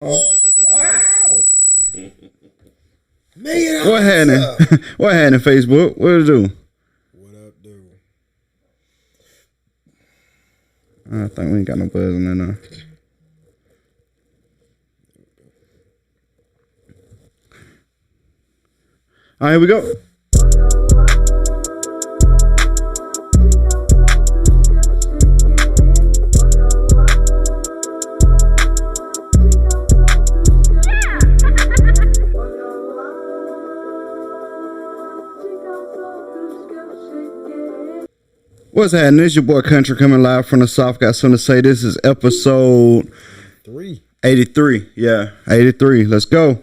Wow. Man, What happening? What happening? Facebook? What it do? What up, dude? I think we ain't got no buzz on that now. All right, here we go. What's happening? It's your boy Country coming live from the South. Got something to say. This is episode 83. Yeah, 83. Let's go.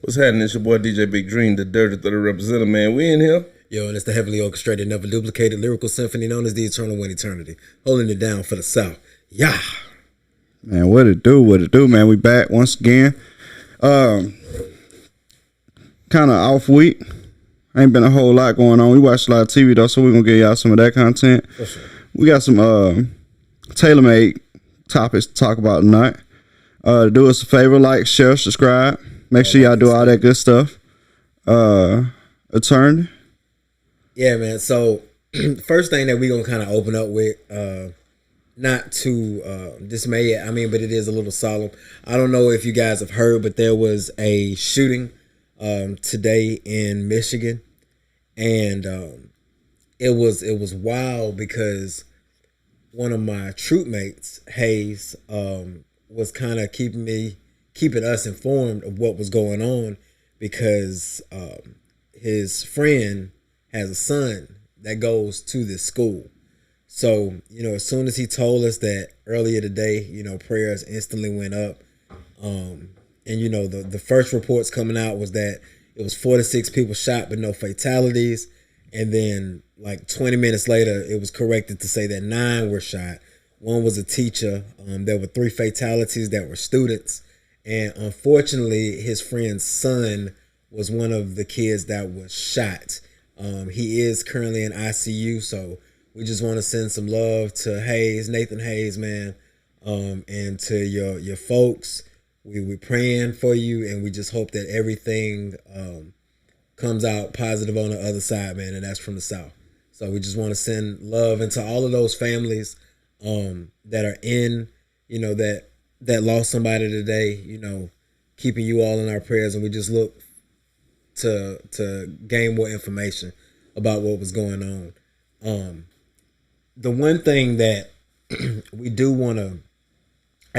What's happening? It's your boy DJ Big Dream, the Dirty 30 representative, man. We in here. Yo, and it's the heavily orchestrated, never duplicated lyrical symphony known as the Eternal One Eternity, holding it down for the South. Yeah. Man, what it do, man? We back once again. Kind of off week. Ain't been a whole lot going on. We watched a lot of TV though, so we're gonna give y'all some of that content. Sure. We got some tailor-made topics to talk about tonight. Do us a favor, like, share, subscribe. Make sure y'all do all that good stuff. Attorney. Yeah, man. So first thing that we're gonna kind of open up with, not to dismay it, but it is a little solemn. I don't know if you guys have heard, but there was a shooting today in Michigan, and it was wild because one of my troop mates, Hayes, was kind of keeping us informed of what was going on because his friend has a son that goes to this school. So, as soon as he told us that earlier today, prayers instantly went up. And the first reports coming out was that it was 4 to 6 people shot, but no fatalities. And then like 20 minutes later, it was corrected to say that 9 were shot. One was a teacher. There were 3 fatalities that were students. And unfortunately, his friend's son was one of the kids that was shot. He is currently in ICU. So we just want to send some love to Nathan Hayes, man. And to your folks. We're praying for you, and we just hope that everything comes out positive on the other side, man, and that's from the South. So we just want to send love into all of those families that are in, that lost somebody today, keeping you all in our prayers, and we just look to gain more information about what was going on. The one thing that I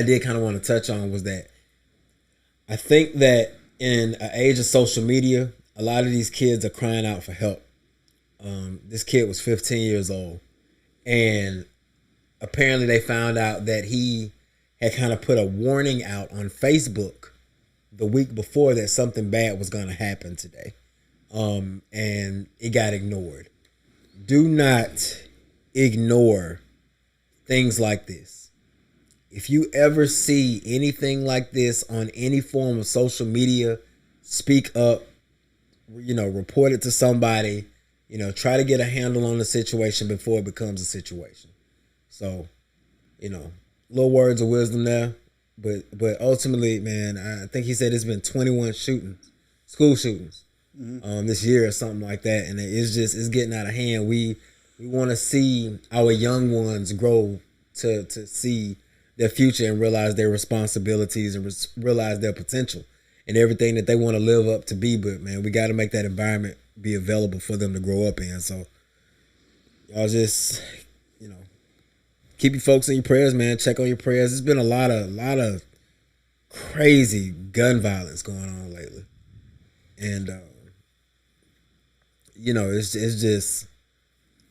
did kind of want to touch on was that I think that in an age of social media, a lot of these kids are crying out for help. This kid was 15 years old, and apparently they found out that he had kind of put a warning out on Facebook the week before that something bad was going to happen today, and it got ignored. Do not ignore things like this. If you ever see anything like this on any form of social media, speak up, report it to somebody, try to get a handle on the situation before it becomes a situation. So, little words of wisdom there. But ultimately, man, I think he said it's been 21 school shootings, this year or something like that. And it's getting out of hand. We want to see our young ones grow to see their future and realize their responsibilities and realize their potential and everything that they want to live up to be. But man, we got to make that environment be available for them to grow up in. So y'all just, keep your folks in your prayers, man. Check on your prayers. There's been a lot of crazy gun violence going on lately. And, it's just,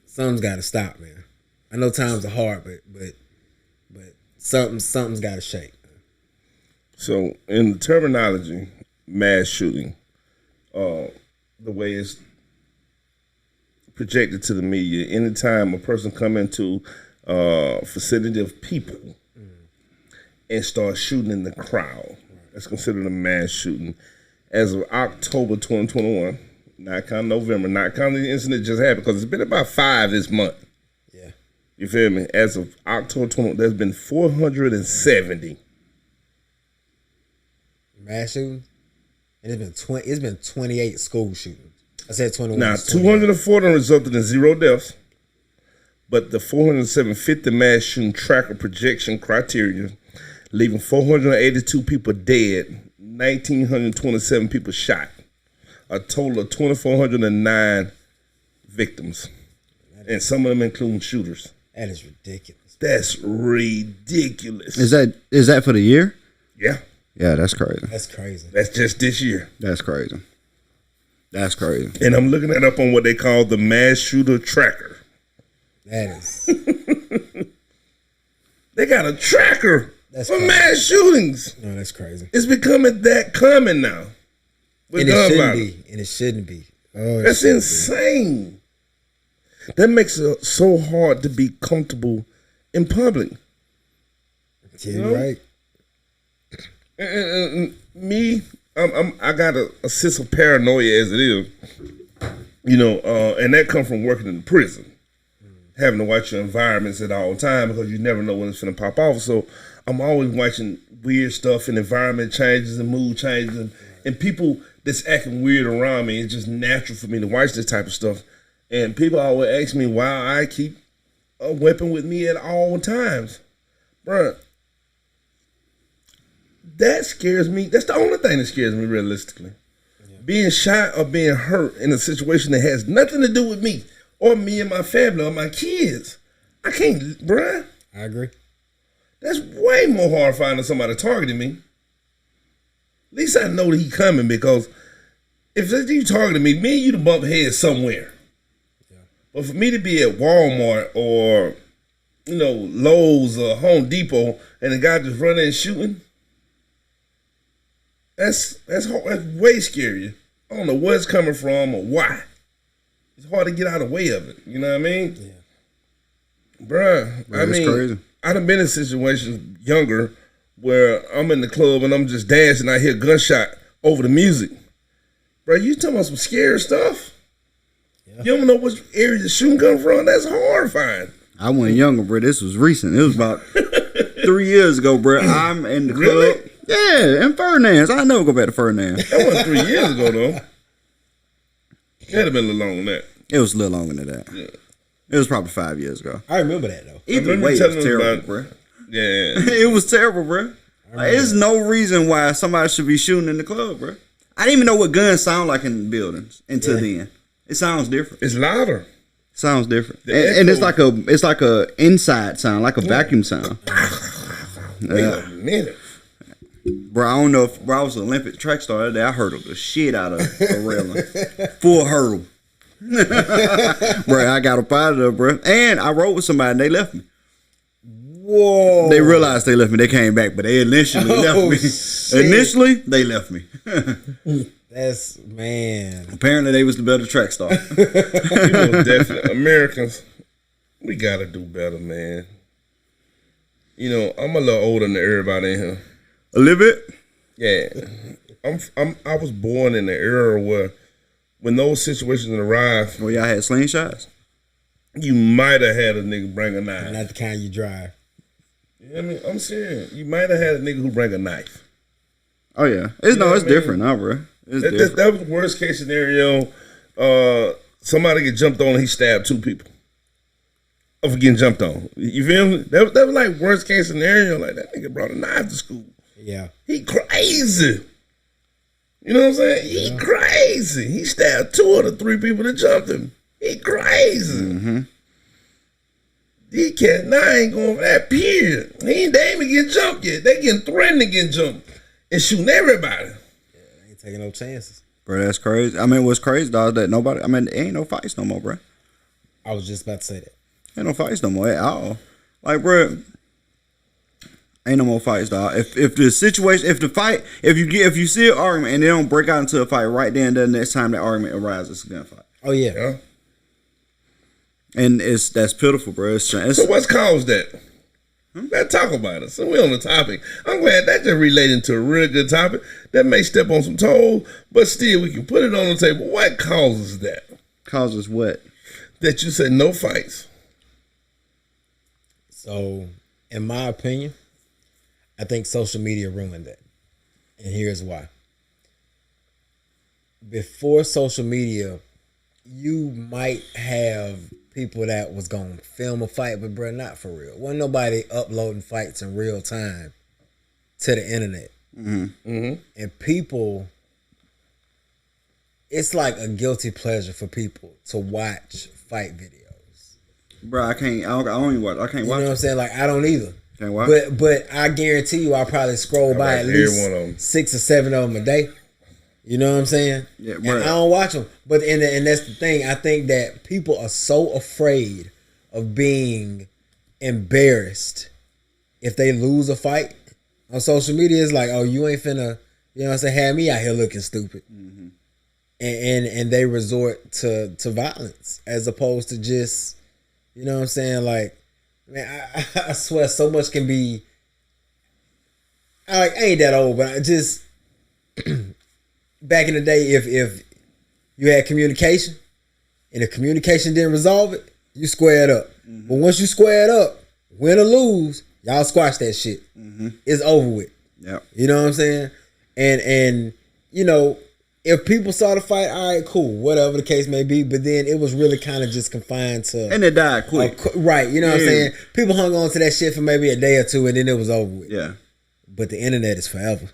something's got to stop, man. I know times are hard, but something's got to shake. So, in the terminology, mass shooting, the way it's projected to the media, anytime a person come into a vicinity of people and start shooting in the crowd, that's considered a mass shooting. As of October 2021, not counting November, not counting the incident that just happened, because it's been about 5 this month. Yeah. You feel me? As of October 20, there's been 470 mass shootings, and it's been 28 school shootings. I said 21. Now, 240 resulted in 0 deaths, but the 450 mass shooting tracker projection criteria, leaving 482 people dead, 1,927 people shot, a total of 2,409 victims, and some of them including shooters. That is ridiculous. That's ridiculous. Is that for the year? Yeah. Yeah, that's crazy. That's crazy. That's just this year. That's crazy. That's crazy. And I'm looking that up on what they call the mass shooter tracker. That is. They got a tracker That's for crazy. mass shootings. No, that's crazy. It's becoming that common now. With And it gun shouldn't violence. be. And it shouldn't be. Oh, it That's shouldn't insane. That makes it so hard to be comfortable in public. be. Yeah, right. Me, I got a sense of paranoia as it is, and that comes from working in the prison, having to watch your environments at all time because you never know when it's going to pop off. So I'm always watching weird stuff and environment changes and mood changes and people that's acting weird around me. It's just natural for me to watch this type of stuff. And people always ask me why I keep a weapon with me at all times, bruh. That scares me. That's the only thing that scares me realistically. Yeah. Being shot or being hurt in a situation that has nothing to do with me or me and my family or my kids. I can't, bruh. I agree. That's way more horrifying than somebody targeting me. At least I know that he coming because if you targeting me and you to bump heads somewhere. Yeah. But for me to be at Walmart or, Lowe's or Home Depot and the guy just running and shooting, That's way scarier. I don't know where it's coming from or why. It's hard to get out of the way of it. You know what I mean? Yeah. Bruh, Crazy. I done been in situations younger where I'm in the club and I'm just dancing. I hear a gunshot over the music. Bruh, you talking about some scary stuff? Yeah. You don't know which area the shooting come from? That's horrifying. I went younger, bro. This was recent. It was about 3 years ago, bro. I'm in the club. Really? Yeah, in Ferdinand's. I never go back to Ferdinand's. That wasn't 3 years ago, though. It had to been a little longer than that. It was a little longer than that. Yeah. It was probably 5 years ago. I remember that, though. Either way, it was terrible, bro. Yeah. It was terrible, bro. Like, there's no reason why somebody should be shooting in the club, bro. I didn't even know what guns sound like in the buildings until then. It sounds different. It's louder. Sounds different. And it's like a inside sound, like a vacuum sound. Wait a minute. Bro, I don't know if I was an Olympic track star that day. I hurdled the shit out of a railing. Full hurdle. Bro, I got up out of there, bro. And I rode with somebody and they left me. Whoa. They realized they left me. They came back, but they initially left me. Shit. Initially, they left me. That's, man. Apparently, they was the better track star. Definitely. Americans, we got to do better, man. I'm a little older than everybody in here. A little bit? Yeah. I was born in the era where when those situations arrived, Well, y'all had slingshots? you might have had a nigga bring a knife. Not the kind you drive. I mean, I'm serious. You might have had a nigga who bring a knife. Oh, yeah. It's different now, bro. It's different. That was the worst case scenario. Somebody get jumped on and he stabbed 2 people. Of getting jumped on. You feel me? That was like worst case scenario. Like, that nigga brought a knife to school. Yeah. He crazy. You know what I'm saying? He crazy. He stabbed 2 of the 3 people that jumped him. He crazy. Mm-hmm. These cats now ain't going for that period. They ain't even getting jumped yet. They getting threatened to get jumped and shooting everybody. Yeah, they ain't taking no chances. Bro, that's crazy. I mean, what's crazy, dog, that there ain't no fights no more, bro. I was just about to say that. Ain't no fights no more at all. Like, bro, ain't no more fights, dog. If the situation, if you see an argument and they don't break out into a fight right then, the next time that argument arises, it's a gunfight. Oh, yeah. And that's pitiful, bro. So what's caused that? Let's talk about it. So we're on the topic. I'm glad that just related to a real good topic. That may step on some toes, but still we can put it on the table. What causes that? Causes what? That you said no fights. So, in my opinion, I think social media ruined that. And here's why. Before social media, you might have people that was gonna film a fight, but bro, not for real. Wasn't nobody uploading fights in real time to the internet. And people, it's like a guilty pleasure for people to watch fight videos. Bro, I can't watch. I can't watch. You know what I'm saying? Like, I don't either. Can't watch. But I guarantee you, I probably scroll by at least 6 or 7 of them a day. You know what I'm saying? Yeah, and I don't watch them. But and that's the thing. I think that people are so afraid of being embarrassed if they lose a fight on social media. It's like, oh, you ain't finna, you know what I'm saying, have me out here looking stupid. And they resort to violence as opposed to just, you know what I'm saying, like, man, I swear so much can be, I ain't that old, but I just back in the day, if you had communication and if communication didn't resolve it, you squared up. But once you squared up, win or lose, y'all squash that shit. It's over with. Yep. You know what I'm saying? And you know, if people saw the fight, all right, cool, whatever the case may be. But then it was really kind of just confined to, and it died quick. Right? You know what I'm saying? People hung on to that shit for maybe a day or two, and then it was over with. Yeah. But the internet is forever.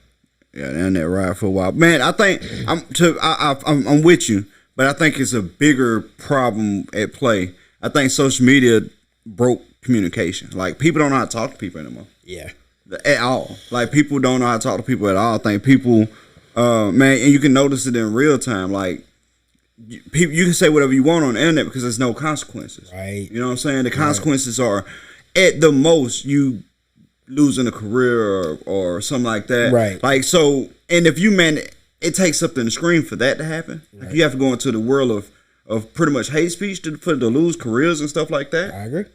Yeah, the internet ride for a while, man. I think I'm with you, but I think it's a bigger problem at play. I think social media broke communication. Like, people don't know how to talk to people anymore. Yeah. At all. Like, people don't know how to talk to people at all. I think people, man, and you can notice it in real time. Like, you can say whatever you want on the internet because there's no consequences. Right. You know what I'm saying? The consequences are, at the most, you losing a career or something like that. Right. Like, so, and if you, man, it takes something to scream for that to happen. Right. Like, you have to go into the world of pretty much hate speech to lose careers and stuff like that. I agree.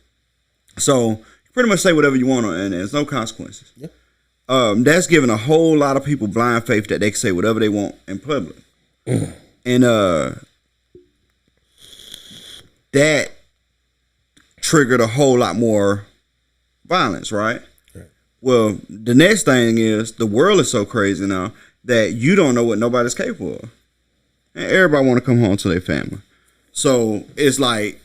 So, you pretty much say whatever you want on, and there's no consequences. Yep. That's giving a whole lot of people blind faith that they can say whatever they want in public. And that triggered a whole lot more violence, right? Well, the next thing is the world is so crazy now that you don't know what nobody's capable of. And everybody want to come home to their family. So it's like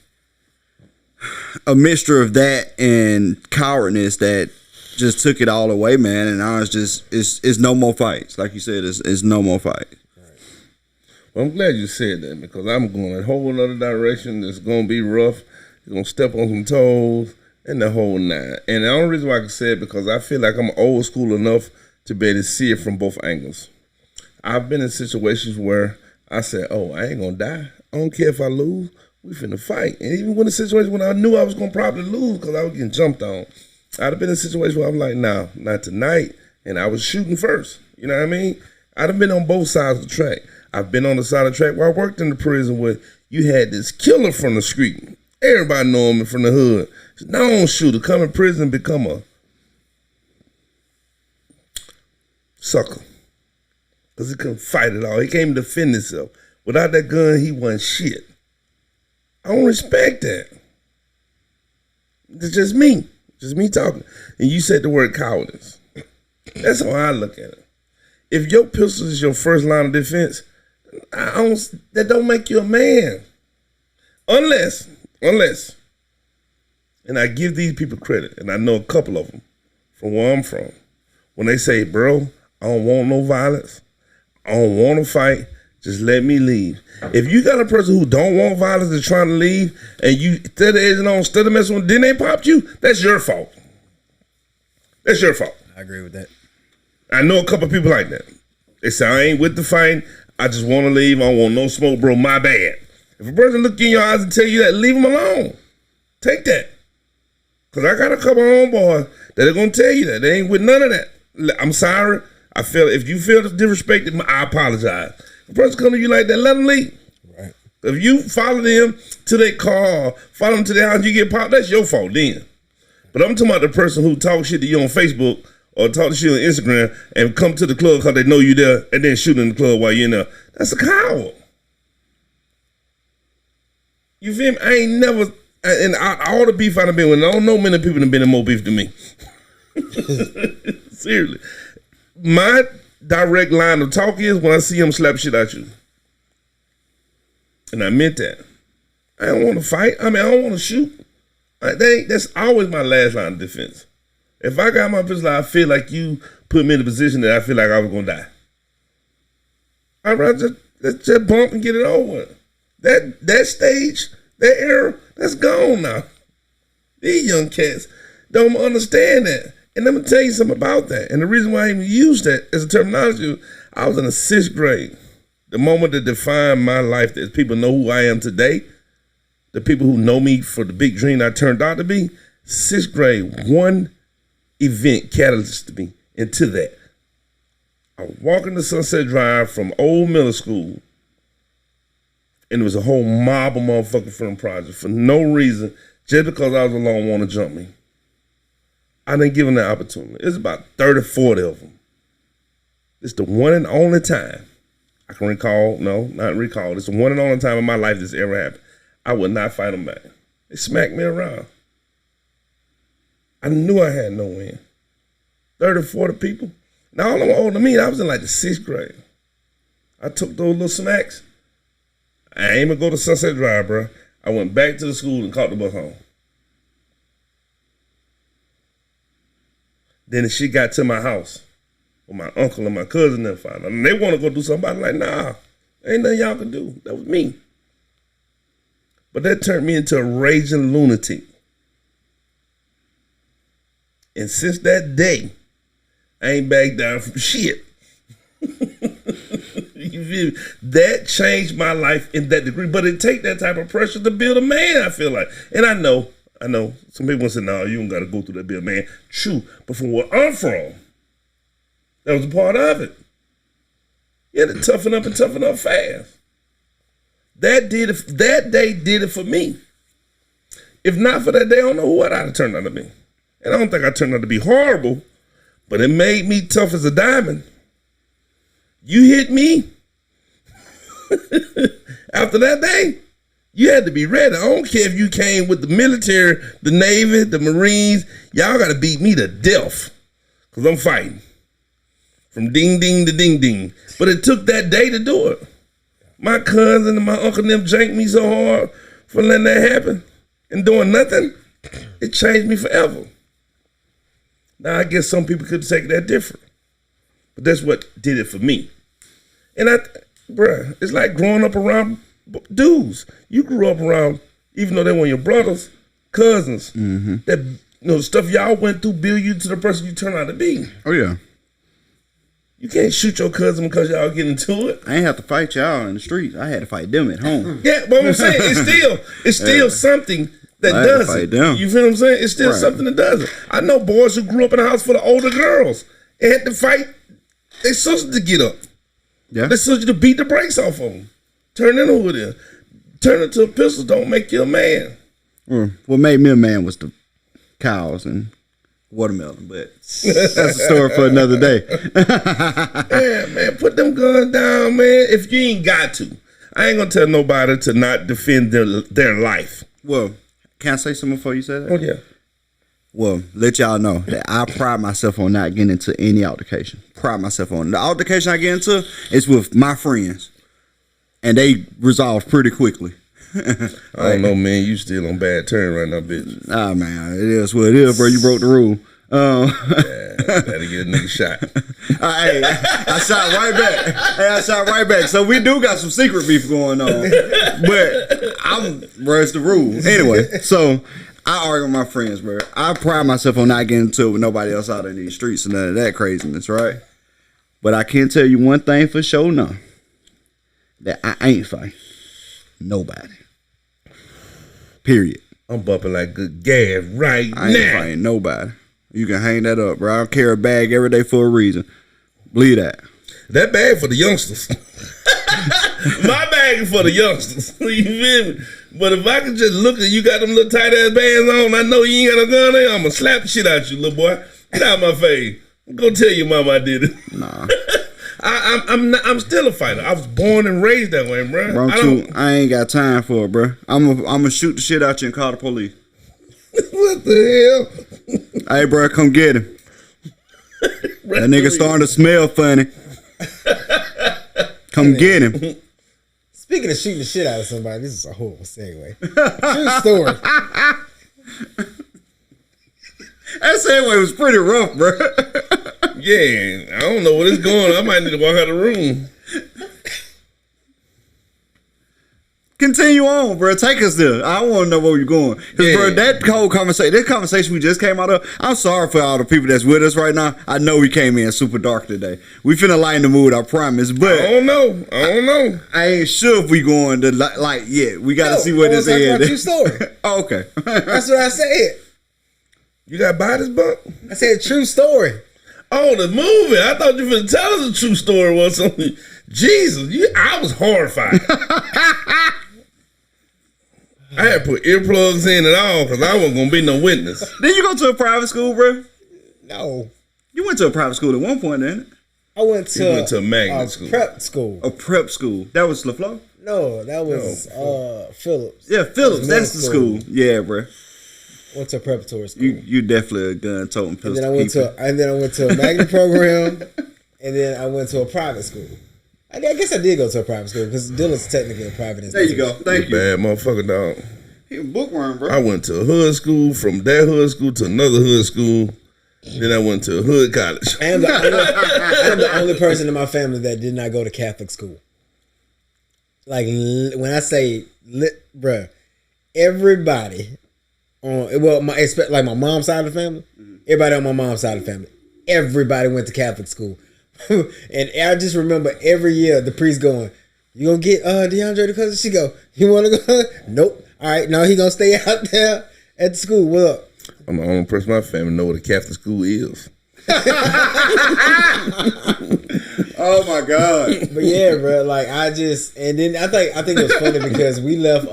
a mixture of that and cowardness that just took it all away, man. And now it's no more fights. Like you said, it's no more fights. Well, I'm glad you said that because I'm going a whole other direction. It's going to be rough. You're going to step on some toes. And the whole nine. And the only reason why I can say it because I feel like I'm old school enough to be able to see it from both angles. I've been in situations where I said, oh, I ain't going to die. I don't care if I lose. We finna fight. And even when the situation when I knew I was going to probably lose because I was getting jumped on, I'd have been in a situation where I'm like, nah, not tonight. And I was shooting first. You know what I mean? I'd have been on both sides of the track. I've been on the side of the track where I worked in the prison where you had this killer from the street. Everybody know him from the hood. Known shooter, come in prison and become a sucker. Because he couldn't fight at all. He came to defend himself. Without that gun, he wasn't shit. I don't respect that. It's just me. Just me talking. And you said the word cowardice. That's how I look at it. If your pistol is your first line of defense, that don't make you a man. Unless, and I give these people credit, and I know a couple of them from where I'm from, when they say, bro, I don't want no violence, I don't want to fight, just let me leave. If you got a person who don't want violence and trying to leave, and you instead of edging on, instead of messing with them, then they popped you, that's your fault. That's your fault. I agree with that. I know a couple of people like that. They say, I ain't with the fight, I just want to leave, I don't want no smoke, bro, my bad. If a person look in your eyes and tell you that, leave them alone. Take that. Because I got a couple of homeboys that are going to tell you that. They ain't with none of that. I'm sorry. If you feel disrespected, I apologize. If a person come to you like that, let them leave. Right. If you follow them to their car, follow them to their house, you get popped, that's your fault then. But I'm talking about the person who talks shit to you on Facebook or talk shit on Instagram and come to the club because they know you there and then shoot in the club while you're in there. That's a coward. You feel me? I ain't never, and all the beef I've been with, I don't know many people have been in more beef than me. Seriously. My direct line of talk is when I see him slap shit at you. And I meant that. I don't want to fight. I don't want to shoot. That's always my last line of defense. If I got my pistol, I feel like you put me in a position that I feel like I was going to die. I'd rather let's just bump and get it over. That stage, that era, that's gone now. These young cats don't understand that. And let me tell you something about that. And the reason why I even use that as a terminology, I was in the 6th grade. The moment that defined my life, that people know who I am today, the people who know me for the big dream I turned out to be, 6th grade, one event catalyzed me into that. I was walking the Sunset Drive from old middle school, and there was a whole mob of motherfuckers from the project for no reason, just because I was alone want to jump me. I didn't give them that opportunity. It was about 30, 40 of them. It's the one and only time I can recall, no, not recall, it's the one and only time in my life this ever happened. I would not fight them back. They smacked me around. I knew I had no win. 30, 40 people. Now, all of them older than me, I was in like the 6th grade. I took those little smacks. I ain't even go to Sunset Drive, bro. I went back to the school and caught the bus home. Then the shit got to my house. With my uncle and my cousin that found out. And they want to go do something. I'm like, nah, ain't nothing y'all can do. That was me. But that turned me into a raging lunatic. And since that day, I ain't backed down from shit. You feel me? That changed my life in that degree. But it take that type of pressure to build a man, I feel like. And I know, some people say, no, you don't got to go through that, build a man. True. But from where I'm from, that was a part of it. You had to toughen up and toughen up fast. That day did it for me. If not for that day, I don't know what I'd have turned out to be. And I don't think I turned out to be horrible, but it made me tough as a diamond. You hit me. After that day, you had to be ready. I don't care if you came with the military, the Navy, the Marines. Y'all got to beat me to death because I'm fighting. From ding, ding to ding, ding. But it took that day to do it. My cousin and my uncle and them janked me so hard for letting that happen and doing nothing. It changed me forever. Now, I guess some people could take that different. But that's what did it for me. And bruh, it's like growing up around dudes. You grew up around, even though they weren't your brothers, cousins. Mm-hmm. That, the stuff y'all went through build you to the person you turn out to be. Oh, yeah. You can't shoot your cousin because y'all get into it. I ain't have to fight y'all in the streets. I had to fight them at home. Yeah, but I'm saying it's still something that does it. You feel what I'm saying? It's still something that does it. I know boys who grew up in a house full of older girls and had to fight their sisters to get up. Yeah. Their sister to beat the brakes off of them. Turn into who it is. Turn into a pistol don't make you a man. What made me a man was the cows and watermelon, but that's a story for another day. Yeah, man, put them guns down, man. If you ain't got to. I ain't gonna tell nobody to not defend their life. Well, can I say something before you say that? Oh, yeah. Well, let y'all know that I pride myself on not getting into any altercation. Pride myself on the altercation I get into is with my friends, and they resolve pretty quickly. I don't know, man. You still on bad terms right now, bitch. Ah, man, it is what it is, bro. You broke the rule. Yeah, gotta get a nigga shot. Hey, I shot right back. I shot right back. So we do got some secret beef going on, but it's the rule anyway. So I argue with my friends, bro. I pride myself on not getting into it with nobody else out in these streets and none of that craziness, right? But I can tell you one thing for sure now, that I ain't fighting nobody. Period. I'm bumping like good gas right now. I ain't fighting nobody. You can hang that up, bro. I carry a bag every day for a reason. Believe that. That bag for the youngsters. My bag is for the youngsters. You feel me? But if I can just look at you got them little tight ass bands on, I know you ain't got a gun there, I'm gonna slap the shit out you, little boy. Get out of my face. Go tell your mama I did it. Nah. I'm still a fighter. I was born and raised that way, bro. I ain't got time for it, bro. I'm gonna shoot the shit out you and call the police. What the hell? Hey, bro, come get him. That nigga starting to smell funny. Come get him. Speaking of shooting the shit out of somebody, this is a horrible segue. True story. That segue was pretty rough, bro. Yeah, I don't know what is going on. I might need to walk out of the room. Continue on, bro. Take us there. I want to know where you're going. Because, Yeah. bro, that whole conversation, this conversation we just came out of, I'm sorry for all the people that's with us right now. I know we came in super dark today. We finna lighten the mood, I promise. I But don't know. I ain't sure if we going to, yeah, we got to see where this is. is. True story. Oh, okay. That's what I said. You got to buy this book? I said true story. Oh, the movie. I thought you were going to tell us a true story or something. Jesus, I was horrified. I had to put earplugs in and all because I wasn't going to be no witness. Did you go to a private school, bro? No. You went to a private school at one point, didn't it? I went to a magnet school. Prep school. A prep school. That was LaFleur? No, that was Phillips. Yeah, Phillips. That's the school. Yeah, bro. Went to a preparatory school. You definitely a gun-toting and pistol. then I went to a magnet program, and then I went to a private school. I guess I did go to a private school because Dillon's technically a private institution. There you go. Thank you. Bad motherfucker, dog. He a bookworm, bro. I went to a hood school, from that hood school to another hood school. Then I went to a hood college. I am the only person in my family that did not go to Catholic school. Like, when I say, bruh, everybody like my mom's side of the family, everybody on my mom's side of the family, everybody went to Catholic school. And I just remember every year the priest going, "You gonna get DeAndre the cousin?" She go, "You wanna go?" Nope. All right, no, he gonna stay out there at the school. What up? I'm the only person in my family know what a Catholic school is. Oh my God. But yeah, bro, like and then I think it was funny because we left.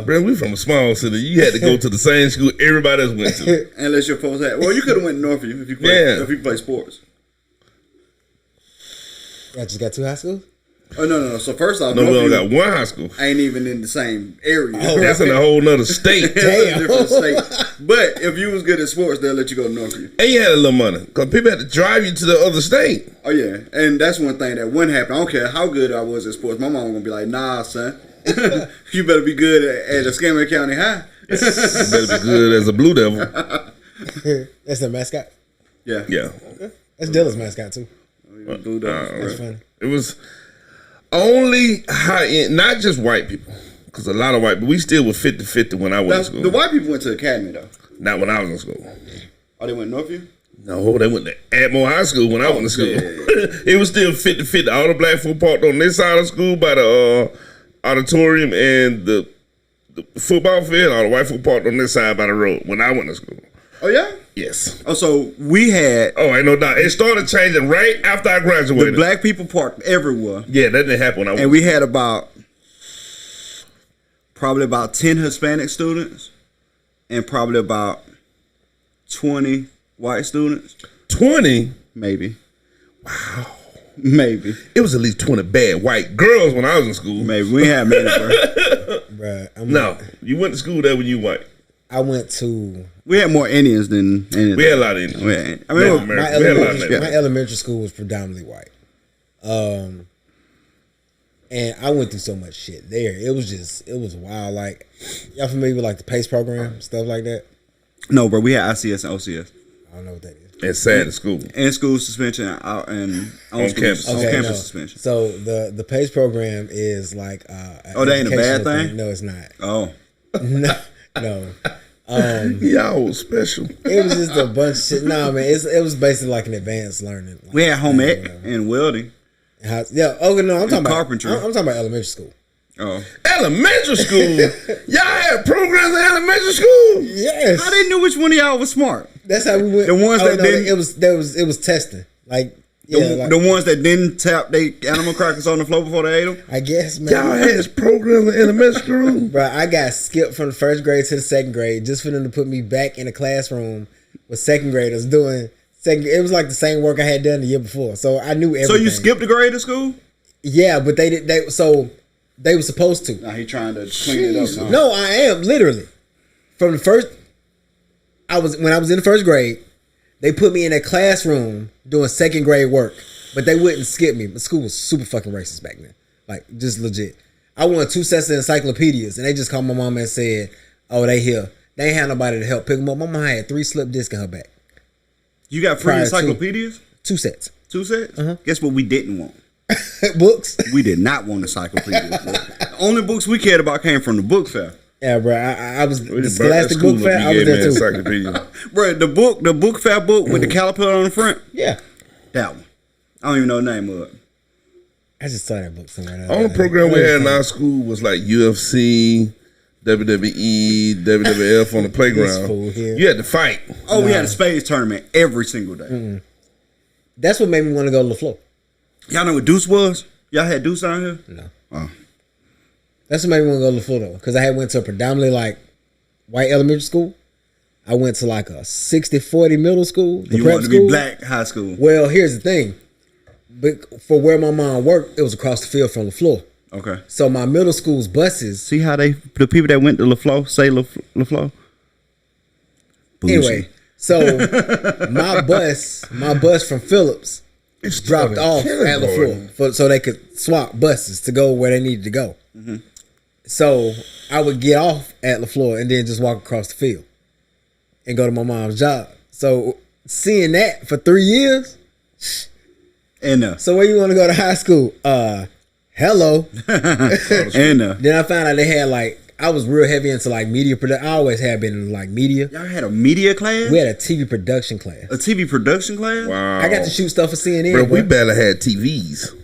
Bro, we from a small city. You had to go to the same school everybody else went to. Unless your folks had. Well, you could have went to Northview if you play sports. I just got two high schools. Oh no. So first off, No, we only Northview got one high school. ain't even in the same area. Oh, That's in a whole nother state. It's a different state. But if you was good at sports, they'll let you go to Northview. And you had a little money because people had to drive you to the other state. Oh yeah, and that's one thing that wouldn't happen. I don't care how good I was at sports. My mom gonna be like, "Nah, son, you better be good at Escambia County High." You better be good as a Blue Devil. That's the mascot. Yeah. That's Dylan's mascot too. Blue Devils, That's bro. funny. It was only high end, not just white people. Because a lot of white people, we still were 50-50 when I went to school. The white people went to academy though. Not when I was in school. Oh, they went Northview? No, they went to Atmore High School when I went to school. yeah. It was still 50-50. All the black folk parked on this side of school by the auditorium and the football field. All the white folk parked on this side by the road when I went to school. Oh yeah? Yes. Oh, so we had Oh, ain't no doubt. It started changing right after I the graduated. black people parked everywhere. Yeah, that didn't happen when I went. And we had probably about 10 Hispanic students and probably about 20 white students. 20? Maybe. Wow. Maybe. It was at least 20 bad white girls when I was in school. Maybe. We ain't had many, bro. Bruh, No, you went to school there when you white. I went to We had more Indians than anything. We had a lot of Indians. I mean, Native American. We had a lot of Native my elementary school was predominantly white. And I went through so much shit there. It was wild. Like, y'all familiar with like the PACE program, stuff like that? no, bro. We had ICS and OCS. I don't know what that is. And sad to school. In school suspension and on campus. On Okay, campus no. suspension. So the PACE program is like Oh, that ain't a bad educational thing? No, it's not. Oh. No. Y'all was special. It was just a bunch of shit. No, man, it was basically like an advanced learning. Like, We had home ec and welding. I'm talking about carpentry. I'm talking about elementary school. Oh. Elementary school? Y'all had programs in elementary school? Yes. How they knew which one of y'all was smart? That's how we went. The ones that didn't- it was testing. Like, yeah, The ones that didn't tap their animal crackers on the floor before they ate them? I guess, man. Y'all had programs in elementary school? Bro, I got skipped from the first grade to the second grade just for them to put me back in a classroom with second graders doing second. It was like the same work I had done the year before, so I knew everything. So you skipped a grade at school? Yeah, but they did. They were supposed to. Nah, he trying to clean it up. No, I am literally from the first. When I was in the first grade, they put me in a classroom doing second grade work, but they wouldn't skip me. The school was super fucking racist back then. Like, just legit. I won 2 sets of encyclopedias, and they just called my mom and said, "Oh, they here." They ain't had nobody to help pick them up. My mom had 3 slip discs in her back. You got free encyclopedias? 2 sets. 2 sets? Guess what we didn't want? Books. We did not want encyclopedias. The only books we cared about came from the book fair. Yeah, bro. I was the Scholastic Book Fair. I was there too. Bro, the book fair book with the caterpillar on the front. Yeah, that one. I don't even know the name of it. I just saw that book somewhere. All the program we had in our school was like UFC, WWE, WWF on the playground. You had to fight. Oh, we had a spades tournament every single day. Mm-hmm. That's what made me want to go to LaFleur. Y'all know what Deuce was? Y'all had Deuce down here? No. Oh. That's what made me want to go to LaFleur though, because I had went to a predominantly like white elementary school. I went to like a 60-40 middle school. You wanted to be black high school. Well, here's the thing. But for where my mom worked, it was across the field from LaFleur. Okay. So my middle school's buses. See how the people that went to LaFleur say LaFleur? Anyway, so my bus from Phillips dropped off at LaFleur so they could swap buses to go where they needed to go. Mm-hmm. So I would get off at LaFleur and then just walk across the field and go to my mom's job. So seeing that for 3 years. And so where you want to go to high school? Hello. And then I found out they had like, I was real heavy into like media production. I always have been in like media. Y'all had a media class? We had a TV production class. A TV production class? Wow. I got to shoot stuff for CNN. Bro, we barely had TVs.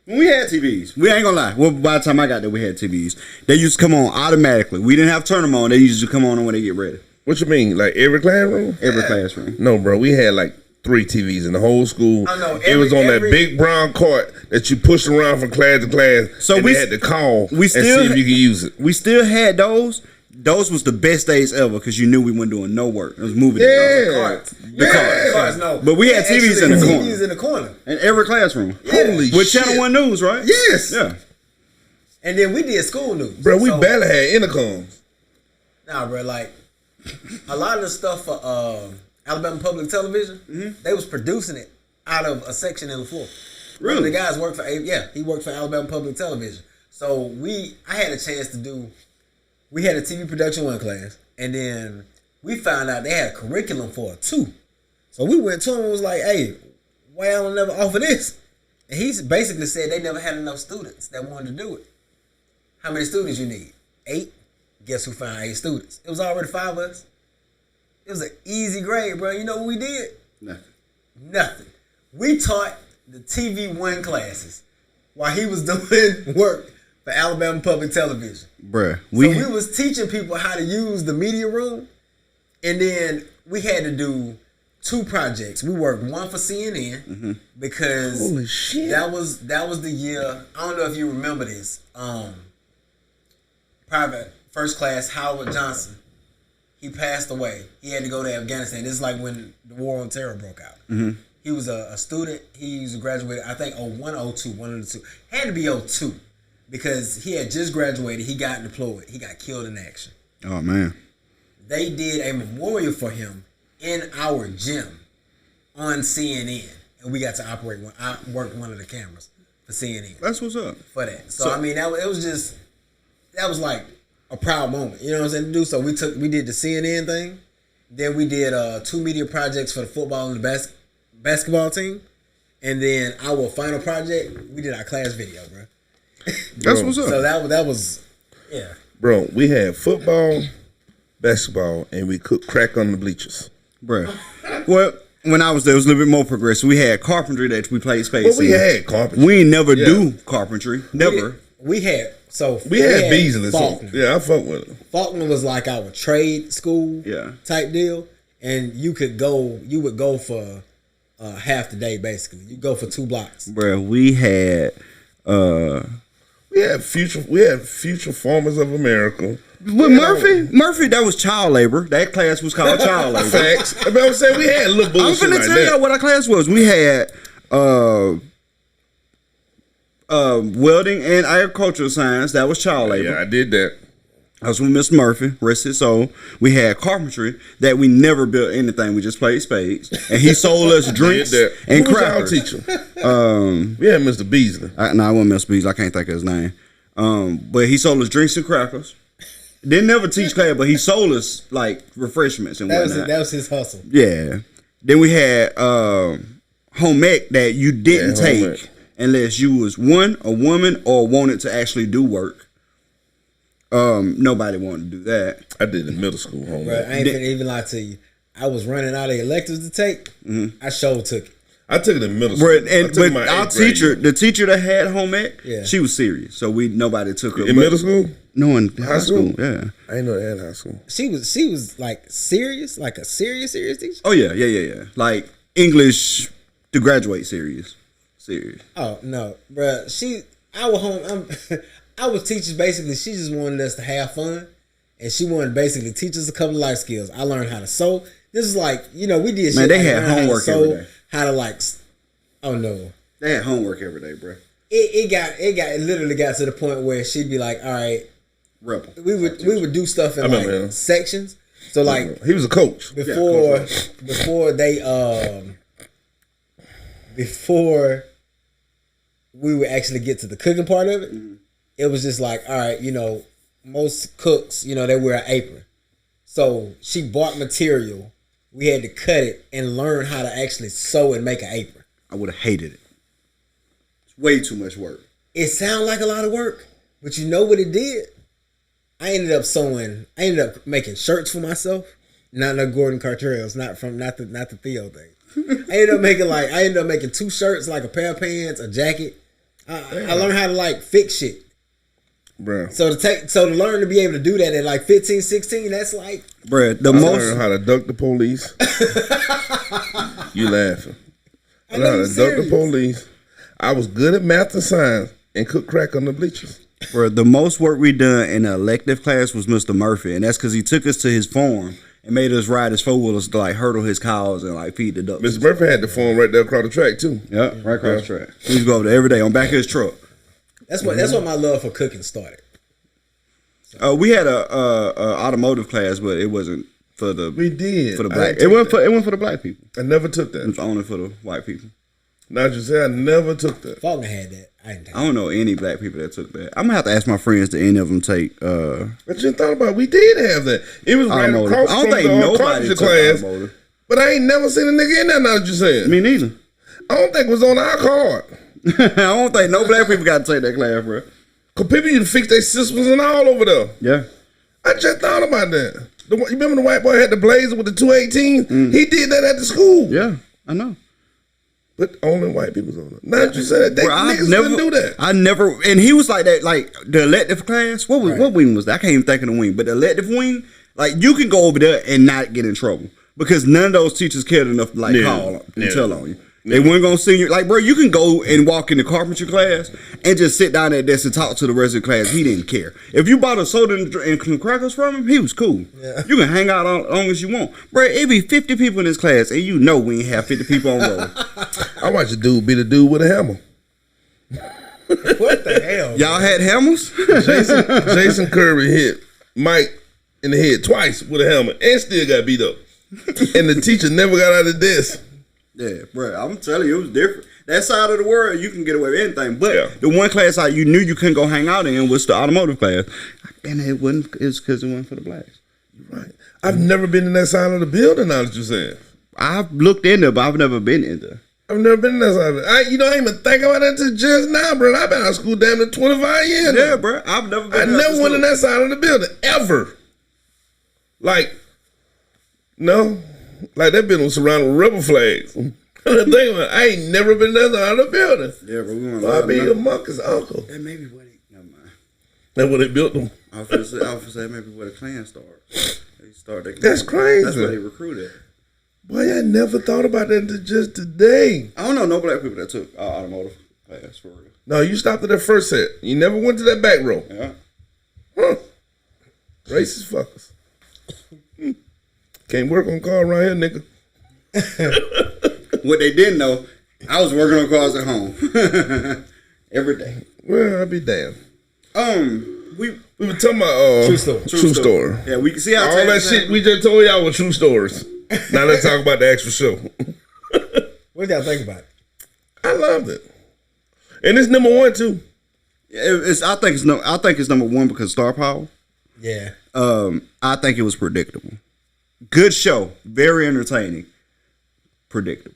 We had TVs. We ain't gonna lie. Well, by the time I got there, we had TVs. They used to come on automatically. We didn't have to turn them on. They used to come on when they get ready. What you mean? Like every classroom? Every classroom. No, bro. We had like 3 TVs in the whole school. I know, it was on that big brown cart that you pushed around from class to class. So we had to call and see if you could use it. We still had those. Those was the best days ever because you knew we weren't doing no work. It was moving the carts. No. But we had TVs in the corner. TVs in the corner. In every classroom. Yeah. Holy with shit. Channel 1 News, right? Yes. Yeah. And then we did school news. Bro, we barely had intercoms. Nah, bro, like a lot of the stuff for Alabama Public Television, they was producing it out of a section in LaFleur. Really? The guys worked for he worked for Alabama Public Television. So I had a chance to do. We had a TV production 1 class, and then we found out they had a curriculum for it 2. So we went to him and was like, "Hey, why y'all don't never offer this?" And he basically said they never had enough students that wanted to do it. How many students you need? 8. Guess who found 8 students? It was already 5 of us. It was an easy grade, bro. You know what we did? Nothing. We taught the TV 1 classes while he was doing work for Alabama Public Television. Bruh. We was teaching people how to use the media room, and then we had to do 2 projects. We worked 1 for CNN because holy shit. that was the year. I don't know if you remember this. Private First Class Howard Johnson. He passed away. He had to go to Afghanistan. This is like when the War on Terror broke out. Mm-hmm. He was a student. He was a graduate, I think, 01, 02, one of the 2. Had to be 02 because he had just graduated. He got deployed. He got killed in action. Oh, man. They did a memorial for him in our gym on CNN. And we got to operate one. I worked one of the cameras for CNN. That's what's up. For that. So I mean, that was like a proud moment, you know what I'm saying, to do. So we did the CNN thing, then we did 2 media projects for the football and the basketball team, and then our final project, we did our class video, bro. That's what's up. So that was, yeah. Bro, we had football, basketball, and we cooked crack on the bleachers. Bro. Well, when I was there, it was a little bit more progressive. We had carpentry that we played space. Well, we had carpentry. We ain't never do carpentry. Never. We had bees in this. Yeah, I fuck with it. Faulkner was like our trade school type deal, and you would go for half the day basically. You go for 2 blocks. Bro, we had future farmers of America. With Murphy, that was child labor. That class was called child labor. Facts. I'm saying we had a little bullshit. I'm finna tell y'all what our class was. We had welding and agricultural science. That was child labor. Yeah, I did that. I was with Mr. Murphy, rest his soul. We had carpentry that we never built anything. We just played spades. And he sold us drinks and Who was crackers. y'all teacher? We had Mr. Beasley. I wasn't Mr. Beasley. I can't think of his name. But he sold us drinks and crackers. Didn't never teach class, but he sold us like refreshments and whatnot. That was his hustle. Yeah. Then we had home ec that you didn't take unless you was a woman or wanted to actually do work. Nobody wanted to do that. I did in middle school home Bro, ec. I ain't finna even lie to you. I was running out of electives to take. Mm-hmm. I sure took it. I took it in middle school. But our teacher, the teacher that had home ec, yeah. she was serious. So nobody took her. In middle school? No, in high school. Yeah. I didn't know they had high school. She was like serious, like a serious teacher. Oh yeah. Like English to graduate serious. Oh no, bro. I was teachers basically. She just wanted us to have fun, and she wanted to basically teach us a couple of life skills. I learned how to sew. This is like we did. Man, shit they like had homework every day. How to oh no. They had homework every day, bro. It literally got to the point where she'd be like, all right, rebel. We would do stuff in like sections. So like he was a coach before we would actually get to the cooking part of it. Mm-hmm. It was just like, all right, most cooks, they wear an apron. So she bought material. We had to cut it and learn how to actually sew and make an apron. I would have hated it. It's way too much work. It sounded like a lot of work, but you know what it did? I ended up making shirts for myself. Not no Gordon Cartrells, not the Theo thing. I ended up making 2 shirts, like a pair of pants, a jacket. I learned how to fix shit. Bruh. So to learn to be able to do that at like 15, 16, that's like bruh, I learned how to duck the police. You laughing. I learned how to duck the police. I was good at math and science and cook crack on the bleachers. Bruh, the most work we done in the elective class was Mr. Murphy, and that's because he took us to his farm and made us ride his 4-wheelers to hurdle his cows and feed the ducks. Mr. Murphy had the farm right there across the track too. Yep, right across the track. We used to go over there every day on back of his truck. That's what my love for cooking started. We had a automotive class, but it wasn't for the black. It went for the black people. I never took that. It was only for the white people. Now you say I never took that. Faulkner had that. I don't know any black people that took that. I'm gonna have to ask my friends to any of them take. But you thought about it, we did have that. It was right across from the carpentry class. Automotive. But I ain't never seen a nigga in there. Now that you're saying. Me neither. I don't think it was on our card. I don't think no black people got to take that class, bro. Cause people used to fix their systems and all over there. Yeah. I just thought about that. You remember the white boy had the blazer with the 218? Mm. He did that at the school. Yeah, I know. But only white people's on it. Not you said that. Niggas couldn't do that. I never, and he was like that, like the elective class. What wing was that? I can't even think of the wing. But the elective wing, like you can go over there and not get in trouble because none of those teachers cared enough to call and tell on you. They weren't gonna send you. Like, bro, you can go and walk in the carpentry class and just sit down at desk and talk to the rest of the class. He didn't care. If you bought a soda and some crackers from him, he was cool. Yeah. You can hang out as long as you want. Bro, it be 50 people in this class, and you know we ain't have 50 people on roll. I watched a dude beat a dude with a hammer. What the hell? Y'all had hammers? Jason Kirby hit Mike in the head twice with a hammer and still got beat up. And the teacher never got out of the desk. Yeah, bro, I'm telling you, it was different. That side of the world, you can get away with anything. But the one class you knew you couldn't go hang out in was the automotive class. And it was because it wasn't for the blacks. You're right. I've never been in that side of the building, now that you said. I've looked in there, but I've never been in there. I've never been in that side of it. I ain't even think about that until just now, bro. I've been out of school damn near 25 years now. Yeah, bro. I've never been I never went in that side of the building, ever. Like, no. Like, that building was surrounded with rubber flags. I ain't never been there out of the building. Yeah, but we went. So I be your monkey's uncle. That may be what he. Never mind. That's where they built them. I was say maybe where the Klan started. They started. That's crazy. That's where they recruited. Boy, I never thought about that until just today. I don't know no black people that took automotive class for real. No, you stopped at that first set. You never went to that back row. Yeah. Huh. Racist fuckers. Can't work on car around here, nigga. What they didn't know, I was working on cars at home every day. Well, I'll be damned. We were talking about true story. Yeah, we can see how all that shit we just told y'all were true stories. Now let's talk about the actual show. What did y'all think about it? I loved it, and it's number one too. I think it's number one because star power. Yeah. I think it was predictable. Good show, very entertaining. Predictable.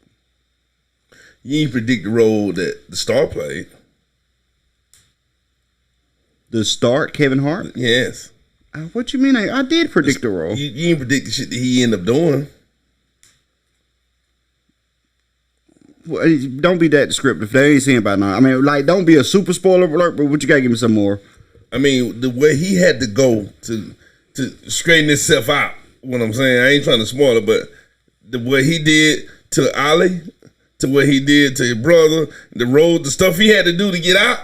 You ain't predict the role that the star played. The star, Kevin Hart? Yes. What you mean? I did predict the role. You ain't predict the shit that he ended up doing. Well, don't be that descriptive. They ain't seen about now. I mean, like, don't be a super spoiler alert, but what you gotta give me some more. I mean, the way he had to go to straighten himself out. What I'm saying, I ain't trying to spoil it, but the way he did to Ali, to what he did to his brother, the stuff he had to do to get out.